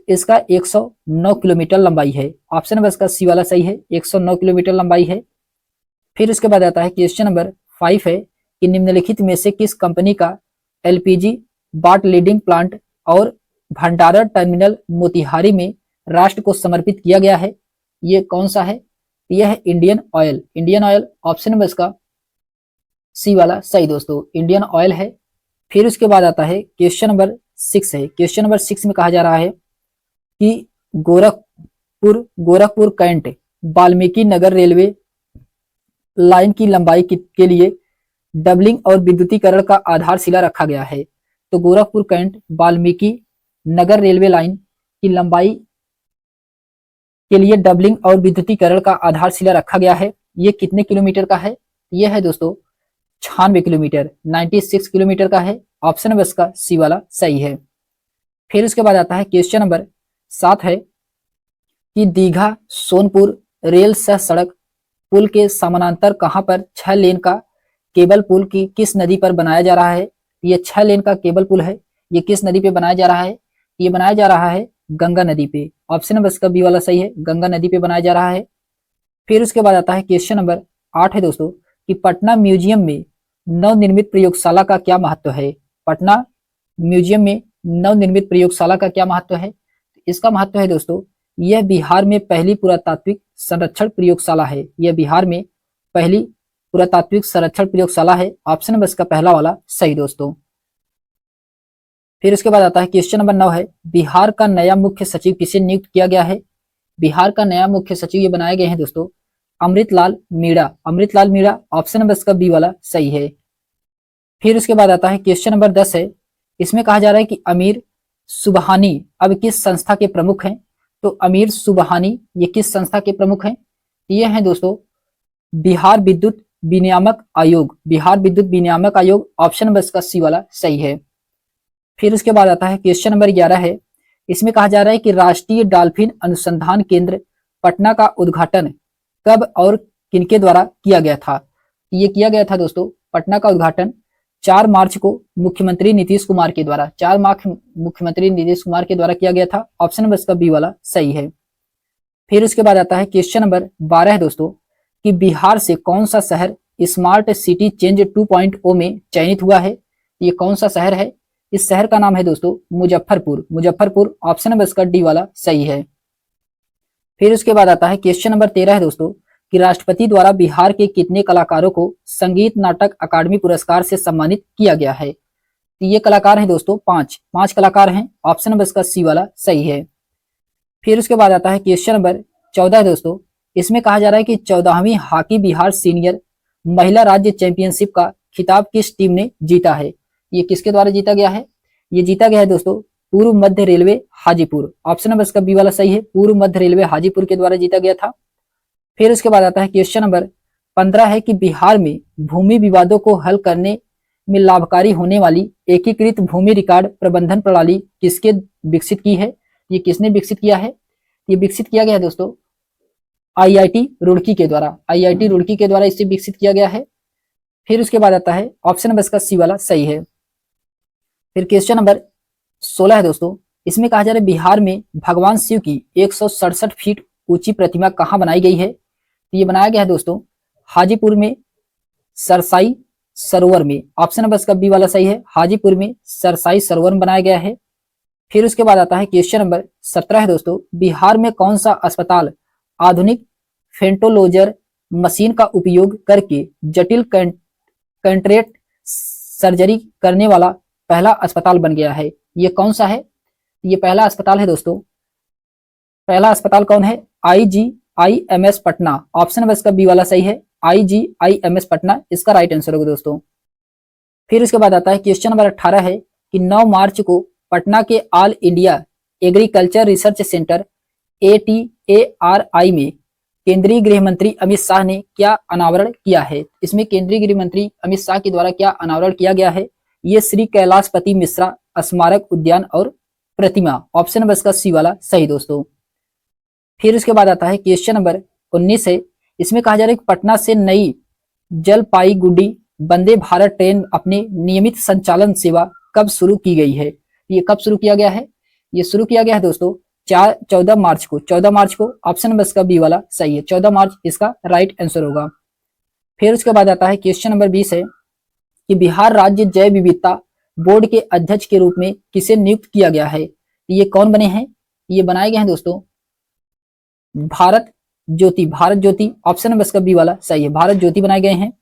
इसका 109 किलोमीटर लंबाई है। ऑप्शन नंबर इसका सी वाला सही है, 109 किलोमीटर लंबाई है। फिर उसके बाद आता है क्वेश्चन नंबर 5 है कि निम्नलिखित में से किस कंपनी का एलपीजी बाट लीडिंग प्लांट और भंडारण टर्मिनल मोतिहारी में राष्ट्र को समर्पित किया गया है। ये कौन सा है। यह है Indian oil, Indian oil. Option number इसका सी वाला सही दोस्तों, इंडियन ऑयल है। फिर उसके बाद आता है क्वेश्चन नंबर 6 है। क्वेश्चन नंबर 6 में कहा जा रहा है कि Gorakhpur cantt Valmiki Nagar railway line की लंबाई के लिए डबलिंग और विद्युतीकरण का आधारशिला रखा गया है। तो Gorakhpur cantt Valmiki Nagar railway line की लंबाई के लिए डबलिंग और विद्युतीकरण का आधारशिला रखा गया है। ये कितने किलोमीटर का है। यह है दोस्तों 96 किलोमीटर, 96 किलोमीटर का है। ऑप्शन नंबर इसका सी वाला सही है। फिर उसके बाद आता है क्वेश्चन नंबर 7 है कि दीघा सोनपुर रेल सह सड़क पुल के समानांतर कहां पर 6 लेन का केबल पुल की किस नदी पर बनाया जा रहा है। ये 6 लेन का केबल पुल है, ये किस नदी पे बनाया जा रहा है। ये बनाया जा रहा है गंगा नदी पे। ऑप्शन नंबर इसका बी वाला सही है, गंगा नदी पे बनाया जा रहा है। फिर उसके बाद आता है क्वेश्चन नंबर 8 है दोस्तों कि पटना म्यूजियम में नवनिर्मित प्रयोगशाला का क्या महत्व है। पटना म्यूजियम में नवनिर्मित प्रयोगशाला का क्या महत्व है। इसका महत्व है दोस्तों यह बिहार में पहली पुरातात्विक संरक्षण प्रयोगशाला है। यह बिहार में पहली पुरातात्विक संरक्षण प्रयोगशाला है। ऑप्शन नंबर इसका पहला वाला सही दोस्तों। फिर उसके बाद आता है क्वेश्चन नंबर 9 है, बिहार का नया मुख्य सचिव किसे नियुक्त किया गया है? बिहार का नया मुख्य सचिव ये बनाए गए हैं दोस्तों अमृतलाल मीणा। अमृतलाल मीणा, ऑप्शन नंबर इसका बी वाला सही है। फिर उसके बाद आता है क्वेश्चन नंबर 10 है, इसमें कहा जा रहा है कि अमीर सुबहानी अब किस संस्था के प्रमुख हैं? तो अमीर सुबहानी ये किस संस्था के प्रमुख हैं? ये हैं दोस्तों बिहार विद्युत विनियामक आयोग। बिहार विद्युत विनियामक आयोग, ऑप्शन नंबर इसका सी वाला सही है। फिर उसके बाद आता है क्वेश्चन नंबर 11 है, इसमें कहा जा रहा है कि राष्ट्रीय डॉल्फिन अनुसंधान केंद्र पटना का उद्घाटन कब और किनके द्वारा किया गया था? ये किया गया था दोस्तों पटना का उद्घाटन 4 मार्च को मुख्यमंत्री नीतीश कुमार के द्वारा, 4 मार्च मुख्यमंत्री नीतीश कुमार के द्वारा किया गया था। ऑप्शन नंबर इसका बी वाला सही है। फिर उसके बाद आता है क्वेश्चन नंबर 12 है दोस्तों कि बिहार से कौन सा शहर स्मार्ट सिटी चेंज 2.0 में चयनित हुआ है? ये कौन सा शहर है? इस शहर का नाम है दोस्तों मुजफ्फरपुर। मुजफ्फरपुर, ऑप्शन नंबर इसका डी वाला सही है। फिर उसके बाद आता है क्वेश्चन नंबर 13 है दोस्तों कि राष्ट्रपति द्वारा बिहार के कितने कलाकारों को संगीत नाटक अकादमी पुरस्कार से सम्मानित किया गया है? तो ये कलाकार हैं दोस्तों 5 कलाकार हैं। ऑप्शन नंबर इसका सी वाला सही है। फिर उसके बाद आता है क्वेश्चन नंबर 14 है दोस्तों, इसमें कहा जा रहा है कि 14वीं हॉकी बिहार सीनियर महिला राज्य चैंपियनशिप का खिताब किस टीम ने जीता है? ये किसके द्वारा जीता गया है? ये जीता गया है दोस्तों पूर्व मध्य रेलवे हाजीपुर। ऑप्शन नंबर इसका बी वाला सही है, पूर्व मध्य रेलवे हाजीपुर के द्वारा जीता गया था। फिर उसके बाद आता है क्वेश्चन नंबर 15 है कि बिहार में भूमि विवादों को हल करने में लाभकारी होने वाली एकीकृत भूमि रिकॉर्ड प्रबंधन प्रणाली किसके विकसित की है? ये किसने विकसित किया है? ये विकसित किया गया है दोस्तों आईआईटी रुड़की के द्वारा। आईआईटी रुड़की के द्वारा इसे विकसित किया गया है। फिर उसके बाद आता है ऑप्शन नंबर इसका सी वाला सही है। फिर क्वेश्चन नंबर 16 है दोस्तों, इसमें कहा जा रहा है बिहार में भगवान शिव की 167 फीट ऊंची प्रतिमा कहाँ बनाई गई है? ये बनाया गया है दोस्तों हाजीपुर में सरसाई सरोवर में। ऑप्शन नंबर इसका बी वाला सही है, हाजीपुर में सरसाई सरोवर में बनाया गया है। फिर उसके बाद आता है क्वेश्चन नंबर 17 है दोस्तों, बिहार में कौन सा अस्पताल आधुनिक फेंटोलोजर मशीन का उपयोग करके जटिल कंट्रेट सर्जरी करने वाला पहला अस्पताल बन गया है? ये कौन सा है? ये पहला अस्पताल है दोस्तों, पहला अस्पताल कौन है? IGIMS पटना। ऑप्शन नंबर इसका बी वाला सही है, IGIMS पटना इसका राइट आंसर होगा दोस्तों। फिर उसके बाद आता है क्वेश्चन नंबर 18 है कि 9 मार्च को पटना के all India agriculture research centre ATARI में केंद्रीय गृह मंत्री अमित शाह ने क्या अनावरण किया है? इसमें केंद्रीय गृह मंत्री अमित शाह के द्वारा क्या अनावरण किया गया है? ये श्री कैलाशपति मिश्रा स्मारक उद्यान और प्रतिमा। ऑप्शन नंबर इसका सी वाला सही दोस्तों। फिर उसके बाद आता है क्वेश्चन नंबर 19 है, इसमें कहा जा रहा है कि पटना से नई जलपाईगुड़ी वंदे भारत ट्रेन अपने नियमित संचालन सेवा कब शुरू की गई है? ये कब शुरू किया गया है? ये शुरू किया गया है दोस्तों 14 मार्च को। 14 मार्च को, ऑप्शन नंबर इसका बी वाला सही है, 14 मार्च इसका राइट आंसर होगा। फिर उसके बाद आता है क्वेश्चन नंबर 20 है कि बिहार राज्य जैव विविधता बोर्ड के अध्यक्ष के रूप में किसे नियुक्त किया गया है? ये कौन बने हैं? ये बनाए गए हैं दोस्तों भारत ज्योति। ऑप्शन नंबर इसका बी वाला सही है, भारत ज्योति बनाए गए हैं।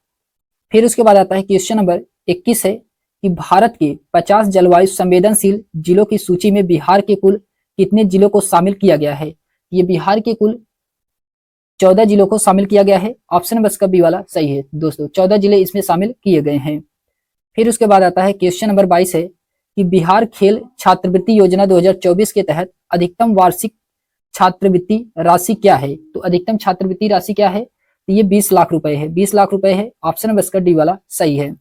फिर उसके बाद आता है क्वेश्चन नंबर 21 है कि भारत के 50 जलवायु संवेदनशील जिलों की सूची में बिहार के कुल कितने जिलों को शामिल किया गया है? ये बिहार के कुल 14 जिलों को शामिल किया गया है। ऑप्शन नंबर इसका बी वाला सही है दोस्तों, 14 जिले इसमें शामिल किए गए हैं। फिर उसके बाद आता है क्वेश्चन नंबर 22 है कि बिहार खेल छात्रवृत्ति योजना 2024 के तहत अधिकतम वार्षिक छात्रवृत्ति राशि क्या है? तो अधिकतम छात्रवृत्ति राशि क्या है? तो ये 20 लाख रुपए है, 20 लाख रुपए है। ऑप्शन नंबर इसका डी वाला सही है।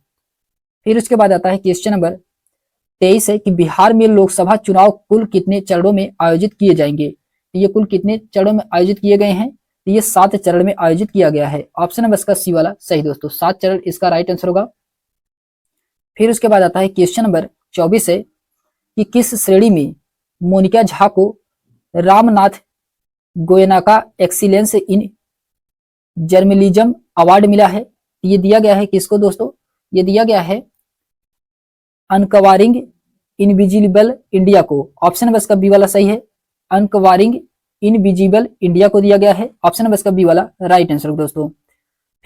फिर उसके बाद आता है क्वेश्चन नंबर 23 है कि बिहार में लोकसभा चुनाव कुल कितने चरणों में आयोजित किए जाएंगे? तो ये कुल कितने चरणों में आयोजित किए गए हैं? तो ये 7 चरण में आयोजित किया गया है। ऑप्शन नंबर इसका सी वाला सही दोस्तों, 7 चरण इसका राइट आंसर होगा। फिर उसके बाद आता है क्वेश्चन नंबर 24 है कि किस श्रेणी में मोनिका झा को Ramnath Goenka excellence in journalism award मिला है? ये दिया गया है किसको दोस्तों? ये दिया गया है अनकवरिंग इनविजिबल इंडिया को। ऑप्शन नंबर इसका बी वाला सही है, अनकवरिंग इनविजिबल इंडिया को दिया गया है। ऑप्शन नंबर इसका बी वाला राइट आंसर दोस्तों।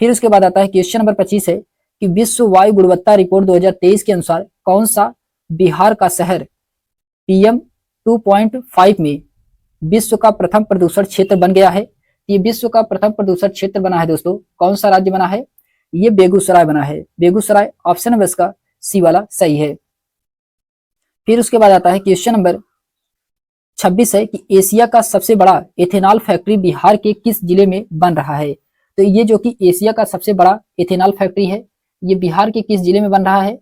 फिर उसके बाद आता है क्वेश्चन नंबर 25 है कि विश्व वायु गुणवत्ता रिपोर्ट 2023 के अनुसार कौन सा बिहार का शहर PM 2.5 में विश्व का प्रथम प्रदूषण क्षेत्र बन गया है। ये विश्व का प्रथम प्रदूषण क्षेत्र बना है दोस्तों, कौन सा राज्य बना है? ये बेगूसराय बना है, बेगूसराय। ऑप्शन नंबर इसका सी वाला सही है। फिर उसके बाद आता है क्वेश्चन नंबर 26 है कि एशिया का सबसे बड़ा एथेनॉल फैक्ट्री बिहार के किस जिले में बन रहा है? तो ये जो कि एशिया का सबसे बड़ा एथेनॉल फैक्ट्री है, ये बिहार के किस जिले में बन रहा है?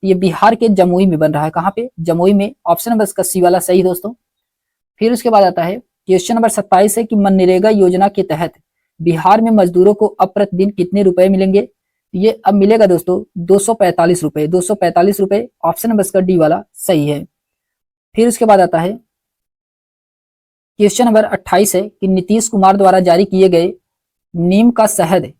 ये बिहार के जमुई में बन रहा है। कहाँ पे? जमुई में। ऑप्शन नंबर इसका सी वाला सही दोस्तों। फिर उसके बाद आता है क्वेश्चन नंबर 27 है कि मनरेगा योजना के तहत बिहार में मजदूरों को अब प्रतिदिन कितने रुपए मिलेंगे? ये अब मिलेगा दोस्तों 245 रुपए, 245 रुपए। ऑप्शन नंबर इसका डी वाला सही है। फिर उसके बाद आता है क्वेश्चन नंबर 28 है कि नीतीश कुमार द्वारा जारी किए गए नीम का शहद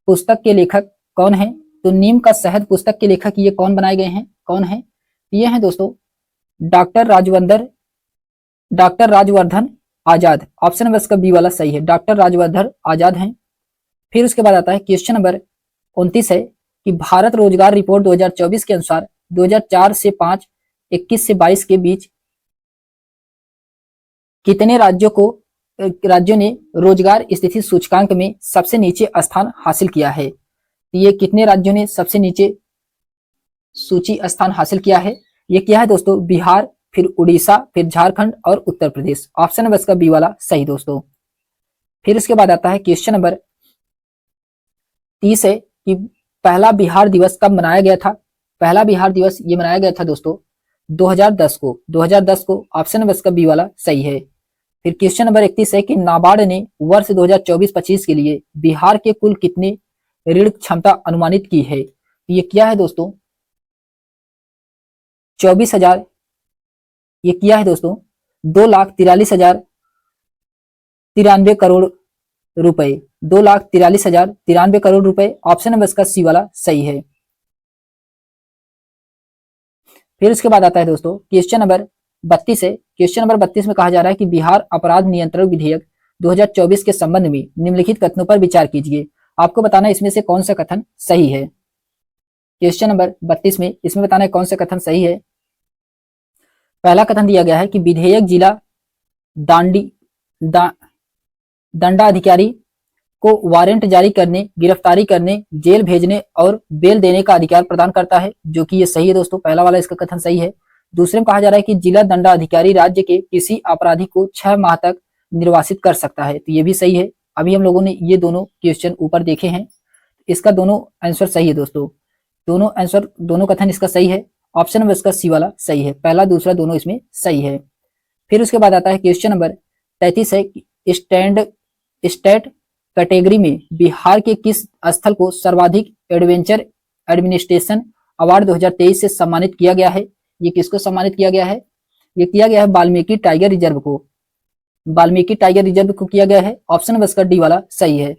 पुस्तक के लेखक कौन है? तो नीम का शहद पुस्तक के लेखक ये कौन बनाए गए हैं? कौन है? ये हैं दोस्तों डॉक्टर राजवर्धन आजाद। ऑप्शन नंबर इसका बी वाला सही है, डॉक्टर राजवर्धन आजाद हैं। फिर उसके बाद आता है क्वेश्चन नंबर 29 है कि भारत रोजगार रिपोर्ट 2024 के अनुसार 2004 से 5, 21 से 22 के बीच कितने राज्यों ने रोजगार स्थिति सूचकांक में सबसे नीचे स्थान हासिल किया है? ये कितने राज्यों ने सबसे नीचे सूची स्थान हासिल किया है? ये क्या है दोस्तों? बिहार, फिर उड़ीसा, फिर झारखंड और उत्तर प्रदेश। ऑप्शन नंबर इसका बी वाला सही दोस्तों। फिर उसके बाद आता है क्वेश्चन नंबर 30 है कि पहला बिहार दिवस कब मनाया गया था? पहला बिहार दिवस ये मनाया गया था दोस्तों 2010 को, 2010 को। ऑप्शन नंबर इसका बी वाला सही है। फिर क्वेश्चन नंबर 31 है कि नाबार्ड ने वर्ष 2024-25 के लिए बिहार के कुल कितने ऋण क्षमता अनुमानित की है? ये क्या है दोस्तों? 24,000। ये किया है दोस्तों 2,43,093 करोड़ रुपए, 2,43,093 करोड़ रुपए। ऑप्शन नंबर इसका सी वाला सही है। फिर उसके बाद आता है दोस्तों क्वेश्चन नंबर 32 है। क्वेश्चन नंबर 32 में कहा जा रहा है कि बिहार अपराध नियंत्रण विधेयक 2024 के संबंध में निम्नलिखित कथनों पर विचार कीजिए। आपको बताना है इसमें से कौन सा कथन सही है। क्वेश्चन नंबर 32 में इसमें बताना है कौन सा कथन सही है। पहला कथन दिया गया है कि विधेयक जिला दंडाधिकारी को वारंट जारी करने, गिरफ्तारी करने, जेल भेजने और बेल देने का अधिकार प्रदान करता है, जो कि ये सही है दोस्तों। पहला वाला इसका कथन सही है। दूसरे में कहा जा रहा है कि जिला दंडाधिकारी राज्य के किसी अपराधी को 6 माह तक निर्वासित कर सकता है, तो ये भी सही है। अभी हम लोगों ने ये दोनों क्वेश्चन ऊपर देखे हैं, इसका दोनों आंसर सही है दोस्तों। दोनों कथन इसका सही है। ऑप्शन नंबर इसका सी वाला सही है। पहला दूसरा दोनों इसमें सही है। फिर उसके बाद आता है क्वेश्चन नंबर 33 है कि स्टेट कैटेगरी में बिहार के किस स्थल को सर्वाधिक एडवेंचर एडमिनिस्ट्रेशन अवार्ड 2023 से सम्मानित किया गया है? ये किसको सम्मानित किया गया है? ये किया गया है वाल्मीकि टाइगर रिजर्व को, वाल्मीकि टाइगर रिजर्व को किया गया है। ऑप्शन नंबर इसका डी वाला सही है।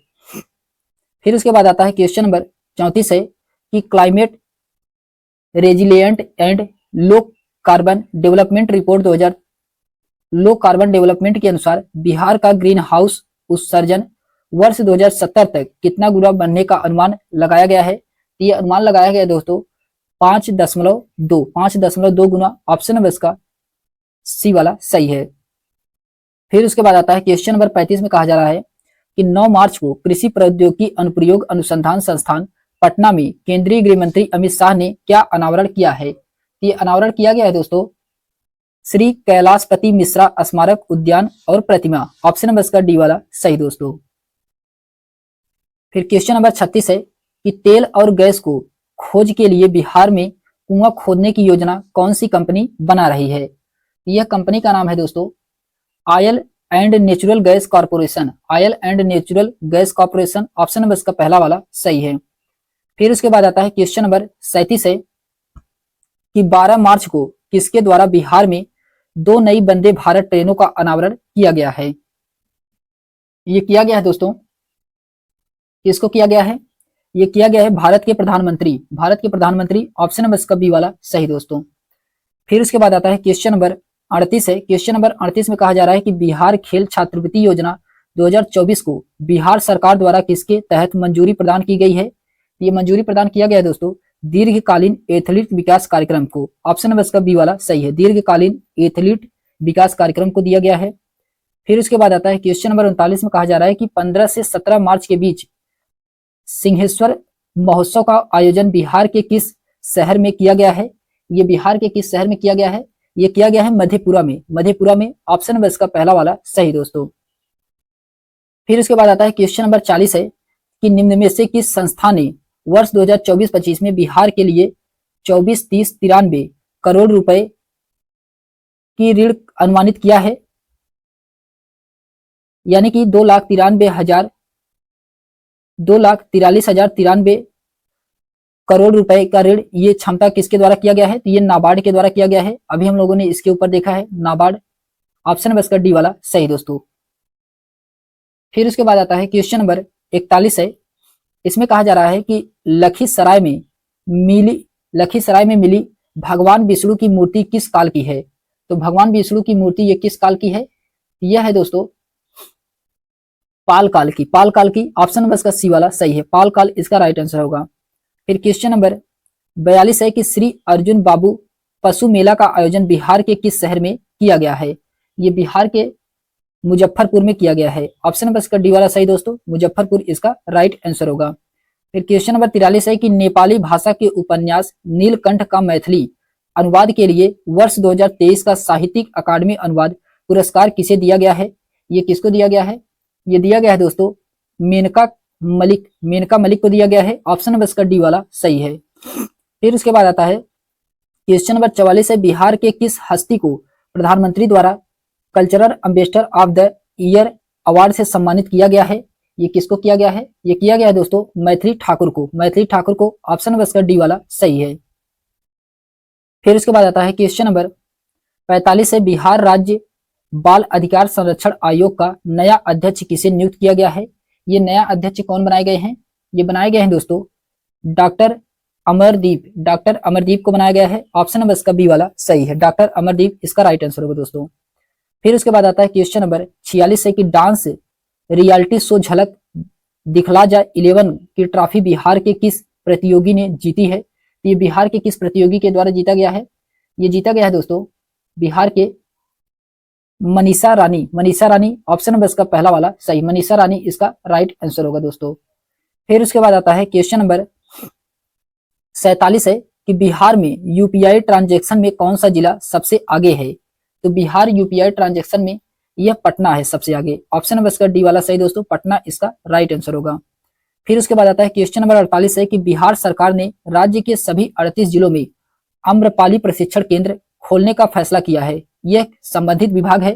फिर उसके बाद आता है क्वेश्चन नंबर 34 है कि climate resilient and low carbon development report 2000 low carbon development के अनुसार बिहार का ग्रीन हाउस उत्सर्जन वर्ष 2070 तक कितना गुना बनने का अनुमान लगाया गया है? ये अनुमान लगाया गया है दोस्तों 5.2 गुना। ऑप्शन नंबर इसका सी वाला सही है। फिर उसके बाद आता है क्वेश्चन नंबर 35 में कहा जा रहा है कि 9 मार्च को कृषि प्रौद्योगिकी अनुप्रयोग अनुसंधान संस्थान पटना में केंद्रीय गृह मंत्री अमित शाह ने क्या अनावरण किया है? ये अनावरण किया गया है दोस्तों श्री कैलाशपति मिश्रा स्मारक उद्यान और प्रतिमा। ऑप्शन नंबर इसका डी वाला सही दोस्तों। फिर क्वेश्चन नंबर 36 है कि तेल और गैस को खोज के लिए बिहार में कुआं खोदने की योजना कौन सी कंपनी बना रही है? यह कंपनी का नाम है दोस्तों oil and natural gas corporation, oil and natural gas corporation. Option number इसका पहला वाला सही है। फिर उसके बाद आता है क्वेश्चन नंबर 37 है कि 12 मार्च को किसके द्वारा बिहार में 2 नई वंदे भारत ट्रेनों का अनावरण किया गया है? ये किया गया है दोस्तों, किसको किया गया है? ये किया गया है भारत के प्रधानमंत्री। ऑप्शन नंबर इसका बी वाला सही दोस्तों। फिर उसके बाद आता है क्वेश्चन नंबर 38 है। क्वेश्चन नंबर 38 में कहा जा रहा है कि बिहार खेल छात्रवृत्ति योजना 2024 को बिहार सरकार द्वारा किसके तहत मंजूरी प्रदान की गई है? ये मंजूरी प्रदान किया गया है दोस्तों दीर्घकालीन एथलीट विकास कार्यक्रम को। ऑप्शन नंबर इसका बी वाला सही है, दीर्घकालीन एथलीट विकास कार्यक्रम को दिया गया है। फिर उसके बाद आता है क्वेश्चन नंबर 39 में कहा जा रहा है कि 15 से 17 मार्च के बीच सिंहेश्वर महोत्सव का आयोजन बिहार के किस शहर में किया गया है? ये बिहार के किस शहर में किया गया है? ये किया गया है मधेपुरा में। मधेपुरा में ऑप्शन नंबर इसका पहला वाला सही दोस्तों। फिर उसके बाद आता है क्वेश्चन नंबर 40 है कि निम्न में से किस संस्था ने वर्ष 2024-25 में बिहार के लिए 24,30,93 करोड़ रुपए की ऋण अनुमानित किया है? यानी कि 2,43,93 करोड़ रुपए का ऋण, ये क्षमता किसके द्वारा किया गया है? तो ये नाबार्ड के द्वारा किया गया है। अभी हम लोगों ने इसके ऊपर देखा है नाबार्ड। ऑप्शन नंबर इसका डी वाला सही दोस्तों। फिर उसके बाद आता है क्वेश्चन नंबर 41 है। इसमें कहा जा रहा है कि लखीसराय में मिली भगवान विष्णु की मूर्ति किस काल की है? तो भगवान विष्णु की मूर्ति ये किस काल की है? यह है दोस्तों पाल काल की। पाल काल की ऑप्शन नंबर इसका सी वाला सही है, पाल काल इसका राइट आंसर होगा। फिर क्वेश्चन नंबर 42 है कि श्री अर्जुन बाबू पशु मेला का आयोजन बिहार के किस शहर में किया गया है? ये बिहार के मुजफ्फरपुर में किया गया है। ऑप्शन नंबर इसका डी वाला सही दोस्तों, मुजफ्फरपुर इसका राइट आंसर होगा। फिर क्वेश्चन नंबर 43 है कि नेपाली भाषा के उपन्यास नीलकंठ का मैथिली अनुवाद के लिए वर्ष 2023 का साहित्यिक अकादमी अनुवाद पुरस्कार किसे दिया गया है? ये किसको दिया गया है? ये दिया गया है दोस्तों मेनका मलिक को दिया गया है। ऑप्शन नंबर इसका डी वाला सही है। फिर उसके बाद आता है क्वेश्चन नंबर 44 है बिहार के किस हस्ती को प्रधानमंत्री द्वारा cultural ambassador of the year award से सम्मानित किया गया है? ये किसको किया गया है? ये किया गया है दोस्तों मैथिली ठाकुर को। मैथिली ठाकुर को ऑप्शन नंबर इसका डी वाला सही है। फिर उसके बाद आता है क्वेश्चन नंबर 45 है बिहार राज्य बाल अधिकार संरक्षण आयोग का नया अध्यक्ष किसे नियुक्त किया गया है? ये नया अध्यक्ष कौन बनाए गए हैं? ये बनाए गए हैं दोस्तों डॉक्टर अमरदीप को बनाया गया है। ऑप्शन नंबर इसका बी वाला सही है, डॉक्टर अमरदीप इसका राइट आंसर होगा दोस्तों। फिर उसके बाद आता है क्वेश्चन नंबर 46 है कि डांस रियलिटी शो झलक दिखला जा 11 की ट्रॉफी बिहार के किस प्रतियोगी ने जीती है? ये बिहार के किस प्रतियोगी के द्वारा जीता गया है? ये जीता गया है दोस्तों बिहार के मनीषा रानी। ऑप्शन नंबर इसका पहला वाला सही, मनीषा रानी इसका राइट आंसर होगा दोस्तों। फिर उसके बाद आता है क्वेश्चन नंबर 47 है कि बिहार में यूपीआई ट्रांजैक्शन में कौन सा जिला सबसे आगे है? तो बिहार यूपीआई ट्रांजैक्शन में यह पटना है सबसे आगे। ऑप्शन नंबर इसका डी वाला सही दोस्तों, पटना इसका राइट आंसर होगा। फिर उसके बाद आता है क्वेश्चन नंबर 48 है कि बिहार सरकार ने राज्य के सभी 38 जिलों में आम्रपाली प्रशिक्षण केंद्र खोलने का फैसला किया है। यह संबंधित विभाग है,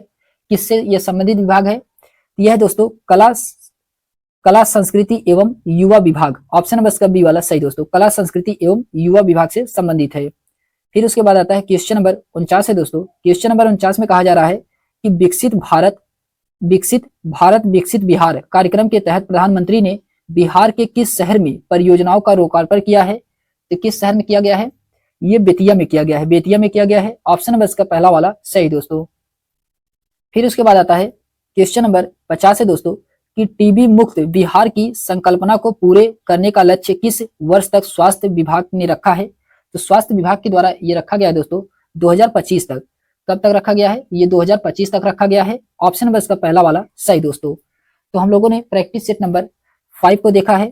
किससे यह संबंधित विभाग है? यह दोस्तों कला संस्कृति एवं युवा विभाग। ऑप्शन नंबर इसका बी वाला सही दोस्तों, कला संस्कृति एवं युवा विभाग से संबंधित है। फिर उसके बाद आता है क्वेश्चन नंबर 49 है दोस्तों। क्वेश्चन नंबर 49 में कहा जा रहा है कि विकसित भारत विकसित बिहार कार्यक्रम के तहत प्रधानमंत्री ने बिहार के किस शहर में परियोजनाओं का लोकार्पण किया है? तो किस शहर में किया गया है? ये बेतिया में किया गया है, बेतिया में किया गया है। ऑप्शन नंबर इसका पहला वाला सही दोस्तों। फिर उसके बाद आता है क्वेश्चन नंबर 50 है दोस्तों कि टीबी मुक्त बिहार की संकल्पना को पूरे करने का लक्ष्य किस वर्ष तक स्वास्थ्य विभाग ने रखा है? तो स्वास्थ्य विभाग के द्वारा ये रखा गया है दोस्तों 2025 तक। कब तक रखा गया है? ये 2025 तक रखा गया है। ऑप्शन नंबर इसका पहला वाला सही दोस्तों। तो हम लोगों ने प्रैक्टिस सेट नंबर 5 को देखा है।